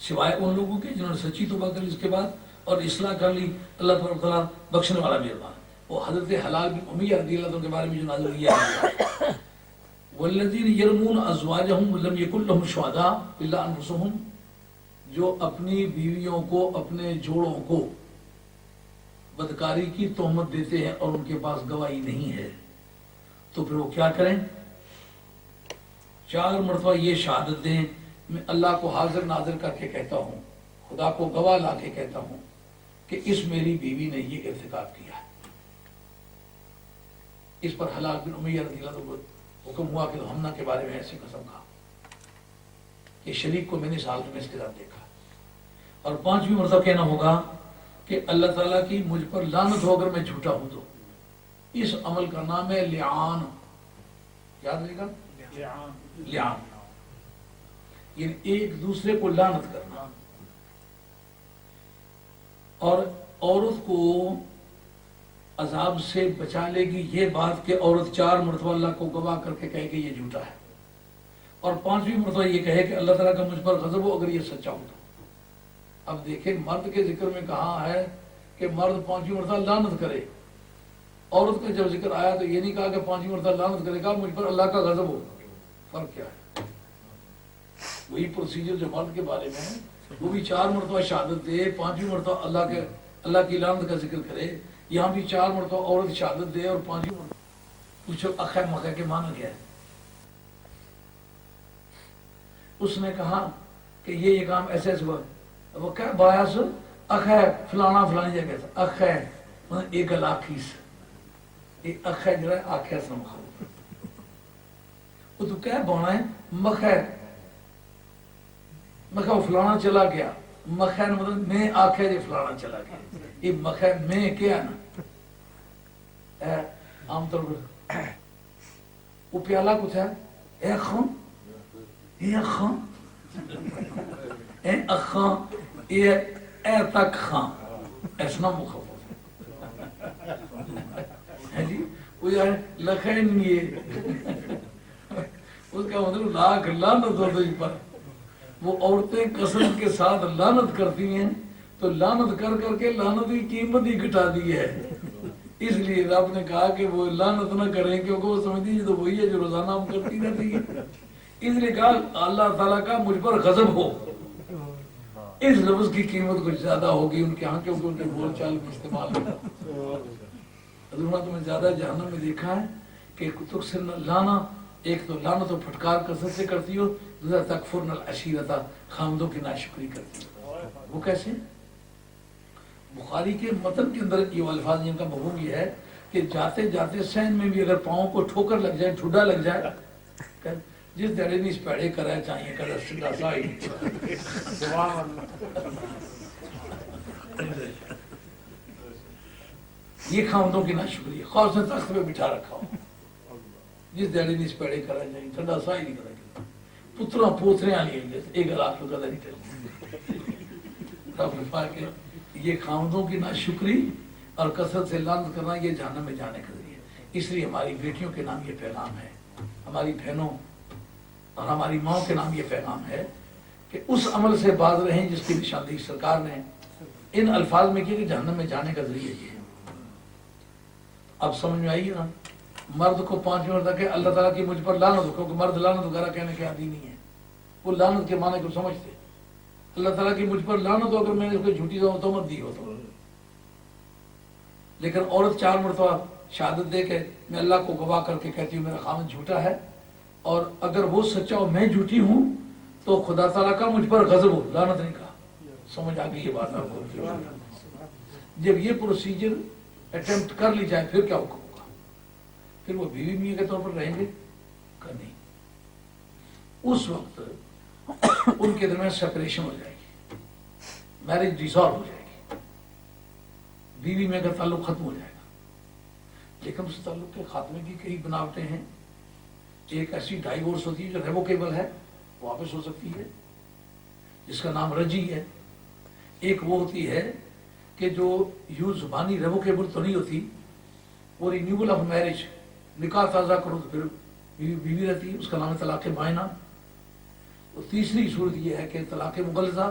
سوائے ان لوگوں کے جنہوں نے سچی توبہ کر لی اس کے بعد اور اصلاح کر لی، اللہ تبارک و تعالیٰ بخشنے والا مہربان۔ وہ حضرت حلال بن امیہ رضی اللہ عنہ کے بارے میں جو نازل کیا ہے، والذین یرمون ازواجہم لم یکن لہم شہداء الا انفسہم، جو اپنی بیویوں کو، اپنے جوڑوں کو بدکاری کی تہمت دیتے ہیں اور ان کے پاس گواہی نہیں ہے، تو پھر وہ کیا کریں؟ 4 مرتبہ یہ شہادت دیں، میں اللہ کو حاضر ناظر کر کے کہتا ہوں، خدا کو گواہ لا کے کہتا ہوں کہ اس میری بیوی نے یہ ارتکاب کیا ہے۔ اس پر حلال بن امیہ رضی اللہ عنہ کو حکم ہوا کہ ہمنا کے بارے میں ایسے قسم کھا کہ شریک کو میں نے اس حالت میں اس کے ساتھ دیکھا، اور 5ویں مرتبہ کہنا ہوگا کہ اللہ تعالیٰ کی مجھ پر لعنت ہو اگر میں جھوٹا ہوں تو۔ اس عمل کا نام ہے لعان، یاد رہے گا، لعان، یعنی ایک دوسرے کو لعنت کرنا، اور عورت کو عذاب سے بچا لے گی یہ بات کہ عورت 4 مرتبہ اللہ کو گواہ کر کے کہے کہ یہ جھوٹا ہے، اور 5ویں مرتبہ یہ کہے کہ اللہ تعالیٰ کا مجھ پر غضب ہو اگر یہ سچا ہو تو۔ اب دیکھیں مرد کے ذکر میں کہا ہے کہ مرد 5ویں مرتبہ لعنت کرے، عورت کا جب ذکر آیا تو یہ نہیں کہا کہ 5ویں مرتبہ لعنت کرے گا مجھ پر اللہ کا غضب ہو۔ فرق کیا ہے؟ وہی پروسیجر جو مرد کے بارے میں ہے، وہ بھی 4 مرتبہ شہادت دے، 5ویں مرتبہ اللہ کی لعنت کا ذکر کرے، یہاں بھی 4 مرتبہ عورت شہادت دے اور 5ویں مرتبہ پوچھو اخے مخے کے معنی کیا ہے؟ اس نے کہا کہ یہ کام ایسے ایسے ہوا، وہ کیا باعث اخے فلانا فلانی جگہ تھا، اخے مطلب ایک الاخیس، ایک اخے جو ہے آخر سے مخالف، وہ تو کیا بونا ہے مخے مخے فلانا چلا گیا، مخے مطلب میں آخر یہ فلانا چلا گیا، یہ مخے میں کیا نا عام طور پر وہ پیالہ کچھ ہے اے خان، اے خان، اے اخان، یہ اے تک خان، ایسنا مخفف ہے جی، وہ جو ہے لخین یہ اس کا مطلب لاکھ لعنت ہو تجھ پر۔ وہ عورتیں قسم کے ساتھ لعنت کرتی ہیں تو لعنت کر کر کے لعنت کی قیمت ہی گھٹا دی ہے، اس لیے رب نے کہا کہ وہ لعنت نہ کریں کیونکہ وہ سمجھتی ہے تو وہی ہے جو روزانہ ہم کرتی رہتی ہے، اس لیے کہا اللہ تعالیٰ کا مجھ پر غضب ہو۔ اس لفظ کی قیمت کچھ زیادہ ہوگی ان کے ہاں، کیونکہ ان کے بول چال میں استعمال ہوگا۔ حضور تمہیں زیادہ جہنم میں دیکھا ہے کہ تکثر لانا، ایک تو لعنت و پھٹکار کثرت سے کرتی ہو، دوسرا تکفرن العشیرۃ، خامدوں کی ناشکری کرتی ہو۔ وہ کیسے؟ بخاری کے متن کے اندر یہ الفاظ جن کا مفہوم یہ ہے کہ جاتے جاتے سین میں بھی اگر پاؤں کو ٹھوکر لگ جائے، ٹھڈا لگ جائے، جس دڑے نہیں اس پیڑے کرا چاہیے کر سیدھا سائڈ، یہ خامدوں کی ناشکری ہے، خاص نے تخت پہ بٹھا رکھا ہو، جس دڑے نہیں اس پیڑے کرا چاہیے ٹھنڈا سا ہی نہیں کرا، پترا پوترے آنی ہے ایک لاکھ قدر نہیں کرتی۔ یہ خامدوں کی ناشکری اور کثرت سے لعنت کرنا یہ جہنم میں جانے کا ذریعہ ہے۔ اس لیے ہماری بیٹیوں کے نام یہ پیغام ہے، ہماری بہنوں اور ہماری ماں کے نام یہ پیغام ہے کہ اس عمل سے باز رہیں جس کی نشاندہی سرکار نے ان الفاظ میں کی کہ جہنم میں جانے کا ذریعہ یہ ہے۔ اب سمجھ میں آئیے نا مرد کو 5 مرتبہ کہ اللہ تعالیٰ کی مجھ پر لعنت ہو، کیونکہ مرد لعنت وغیرہ کہنے کے عادی نہیں ہے، وہ لعنت کے معنی کو سمجھتے، اللہ تعالیٰ کی مجھ پر لعنت ہو اگر میں نے اس کو جھوٹی تہمت دی ہو تو۔ لیکن عورت 4 مرتبہ شہادت دے کے میں اللہ کو گواہ کر کے کہتی ہوں میرا خاوند جھوٹا ہے، اور اگر وہ سچا اور میں جھوٹی ہوں تو خدا تعالیٰ کا مجھ پر غضب ہو، لعنت نہیں کہا۔ سمجھ آ گئی یہ بات آپ کو؟ جب یہ پروسیجر اٹیمپٹ کر لی جائے پھر کیا حکم ہوگا؟ پھر وہ بیوی میاں کے طور پر رہیں گے کہ نہیں؟ اس وقت ان کے درمیان سیپریشن ہو جائے گی، میرج ڈیسالو ہو جائے گی، بیوی میں کا تعلق ختم ہو جائے گا۔ لیکن اس تعلق کے خاتمے کی کئی بناوٹیں ہیں۔ ایک ایسی ڈائیورس ہوتی ہے جو ریووکیبل ہے، واپس ہو سکتی ہے، جس کا نام رجی ہے۔ ایک وہ ہوتی ہے کہ جو یوں زبانی ریووکیبل تو نہیں ہوتی، وہ رینیول آف میرج، نکاح تازہ کرو تو پھر بیوی رہتی ہے، اس کا نام ہے طلاق بائنہ۔ اور تیسری صورت یہ ہے کہ طلاق مغلظہ،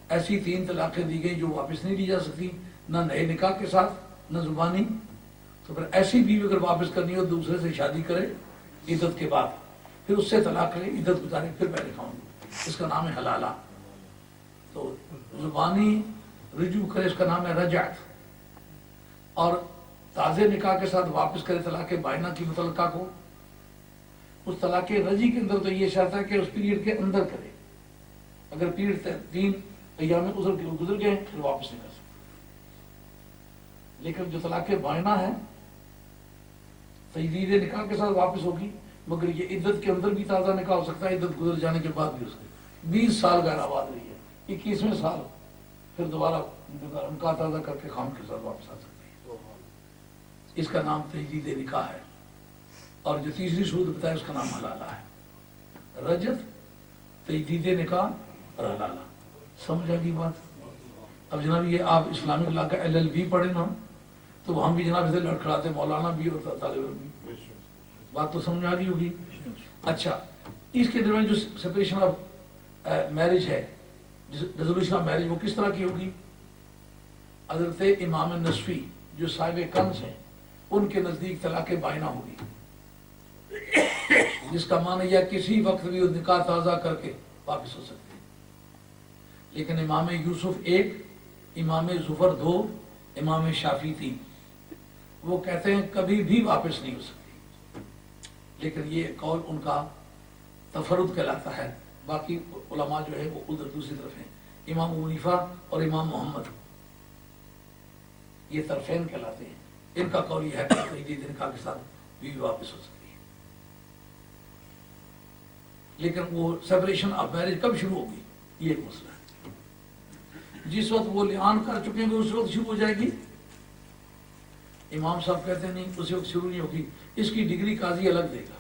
ایسی 3 طلاقیں دی گئی جو واپس نہیں لی جا سکتی، نہ نئے نکاح کے ساتھ نہ زبانی، تو پھر ایسی بیوی اگر واپس کرنی ہو دوسرے سے شادی کرے عدت کے بعد، پھر اس سے طلاق لے، عدت گزارے، پھر میں دکھاؤں گا، اس کا نام ہے حلالہ۔ تو زبانی رجوع کرے اس کا نام ہے رجعت، اور تازے نکاح کے ساتھ واپس کرے طلاق بائنہ کی متعلقہ کو، اس طلاق رجی کے اندر تو یہ شرط ہے کہ اس پیریڈ کے اندر کرے، اگر پیریڈ 3 ایام گزر گئے پھر واپس نہیں کر سکتے۔ لیکن جو طلاق بائنہ ہے تجدید نکاح کے ساتھ واپس ہوگی، مگر یہ عدت کے اندر بھی تازہ نکاح ہو سکتا ہے، عدت گزر جانے کے بعد بھی اس کے 20 سال غیر آباد رہی ہے، 21ویں سال پھر دوبارہ نکاح تازہ کر کے خام کے ساتھ واپس آ سکتی ہے۔ اس کا نام تجدید نکاح ہے۔ اور جو تیسری صورت بتایا اس کا نام حلالہ ہے۔ رجت، تجدید نکاح اور حلالہ۔ سمجھ آ گئی بات؟ اب جناب یہ آپ اسلامک لا کا LLB پڑھیں نا تو ہم بھی جناب سے لڑکھڑاتے، مولانا بھی اور طالب علم بھی، بات تو سمجھ آ گئی ہوگی۔ اچھا، اس کے درمیان جو سپریشن آف میرج ہے، ریزولوشن آف میرج، وہ کس طرح کی ہوگی؟ حضرت امام نصفی جو صاحب کنز ہیں ان کے نزدیک طلاق بائنہ ہوگی، جس کا معنی یہ کسی وقت بھی نکاح تازہ کر کے واپس ہو سکتے ہیں۔ لیکن امام یوسف 1، امام ظفر 2، امام شافعی 3، وہ کہتے ہیں کبھی بھی واپس نہیں ہو سکتی، لیکن یہ قول ان کا تفرد کہلاتا ہے۔ باقی علماء جو ہے وہ ادھر دوسری طرف ہیں، امام ابو حنیفہ اور امام محمد، یہ طرفین کہلاتے ہیں۔ ان کا قول یہ ہے کہ تجدید نکاح کے ساتھ بیوی واپس ہو سکتی ہے۔ لیکن وہ سیپریشن آف میرج کب شروع ہوگی یہ ایک مسئلہ ہے۔ جس وقت وہ لعان کر چکے ہیں اس وقت شروع ہو جائے گی؟ امام صاحب کہتے ہیں نہیں، اس وقت شروع نہیں ہوگی، اس کی ڈگری قاضی الگ دے گا۔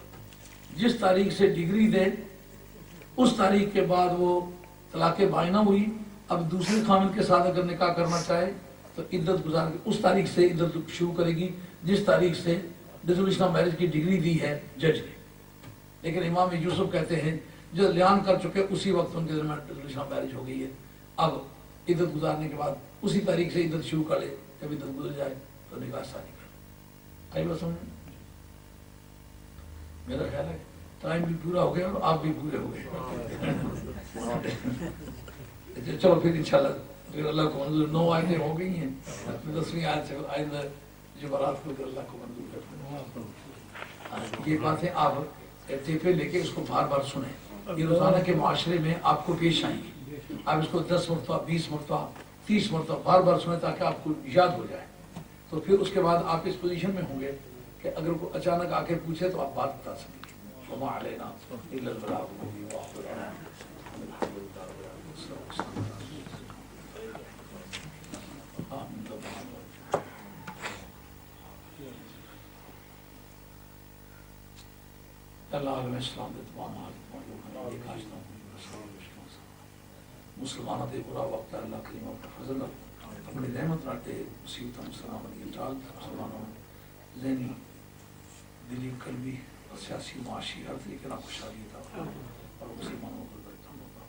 جس تاریخ سے ڈگری دے اس تاریخ کے بعد وہ طلاق بائنہ ہوئی، اب دوسرے خامد کے ساتھ اگر نکاح کرنا چاہے تو عدت گزار کے اس تاریخ سے عدت شروع کرے گی جس تاریخ سے ریزولوشن آف میرج کی ڈگری دی ہے جج نے۔ لیکن امام یوسف کہتے ہیں جو لعان کر چکے اسی وقت ان کے درمیان ریزولوشن آف میرج ہو گئی ہے، اب عدت گزارنے کے بعد اسی تاریخ سے عدت شروع کر لے، جب عدت گزر جائے تو نکاح ثانی کر۔ آئی بات سمجھ؟ میرا خیال ہے ٹائم بھی پورا ہو گیا اور آپ بھی پورے ہو گئے۔ چلو پھر انشاءاللہ اگر اللہ کو منظور 9 آیتیں ہو گئی ہیں، 10ویں آیت سے آئندہ جمعرات کو اگر اللہ کو منظور کرتے ہیں۔ یہ باتیں آپ ٹیپے لے کے اس کو بار بار سنیں، یہ روزانہ کے معاشرے میں آپ کو پیش آئیں گی۔ آپ اس کو 10 مرتبہ 20 مرتبہ 30 مرتبہ بار بار سنیں تاکہ آپ کو یاد ہو جائے، تو پھر اس کے بعد آپ اس پوزیشن میں ہوں گے کہ اگر کوئی اچانک آ کے پوچھے تو آپ بات بتا سکیں گے۔ وما علینا الا البلاغ المبین وآخر دعوانا الحمد للہ رب العالمین۔ اللہ علیہ اسلام دے تمام مسلمانوں دے برا وقت اللہ کریم اپنا فضل اپنی رحمت راتے مصیبت مسلمان علی ٹال مسلمانوں ذہنی دلی قلبی اور سیاسی معاشی ہر طریقے کا خوشحالی تھا اور مسلمانوں کو برکت ہوتا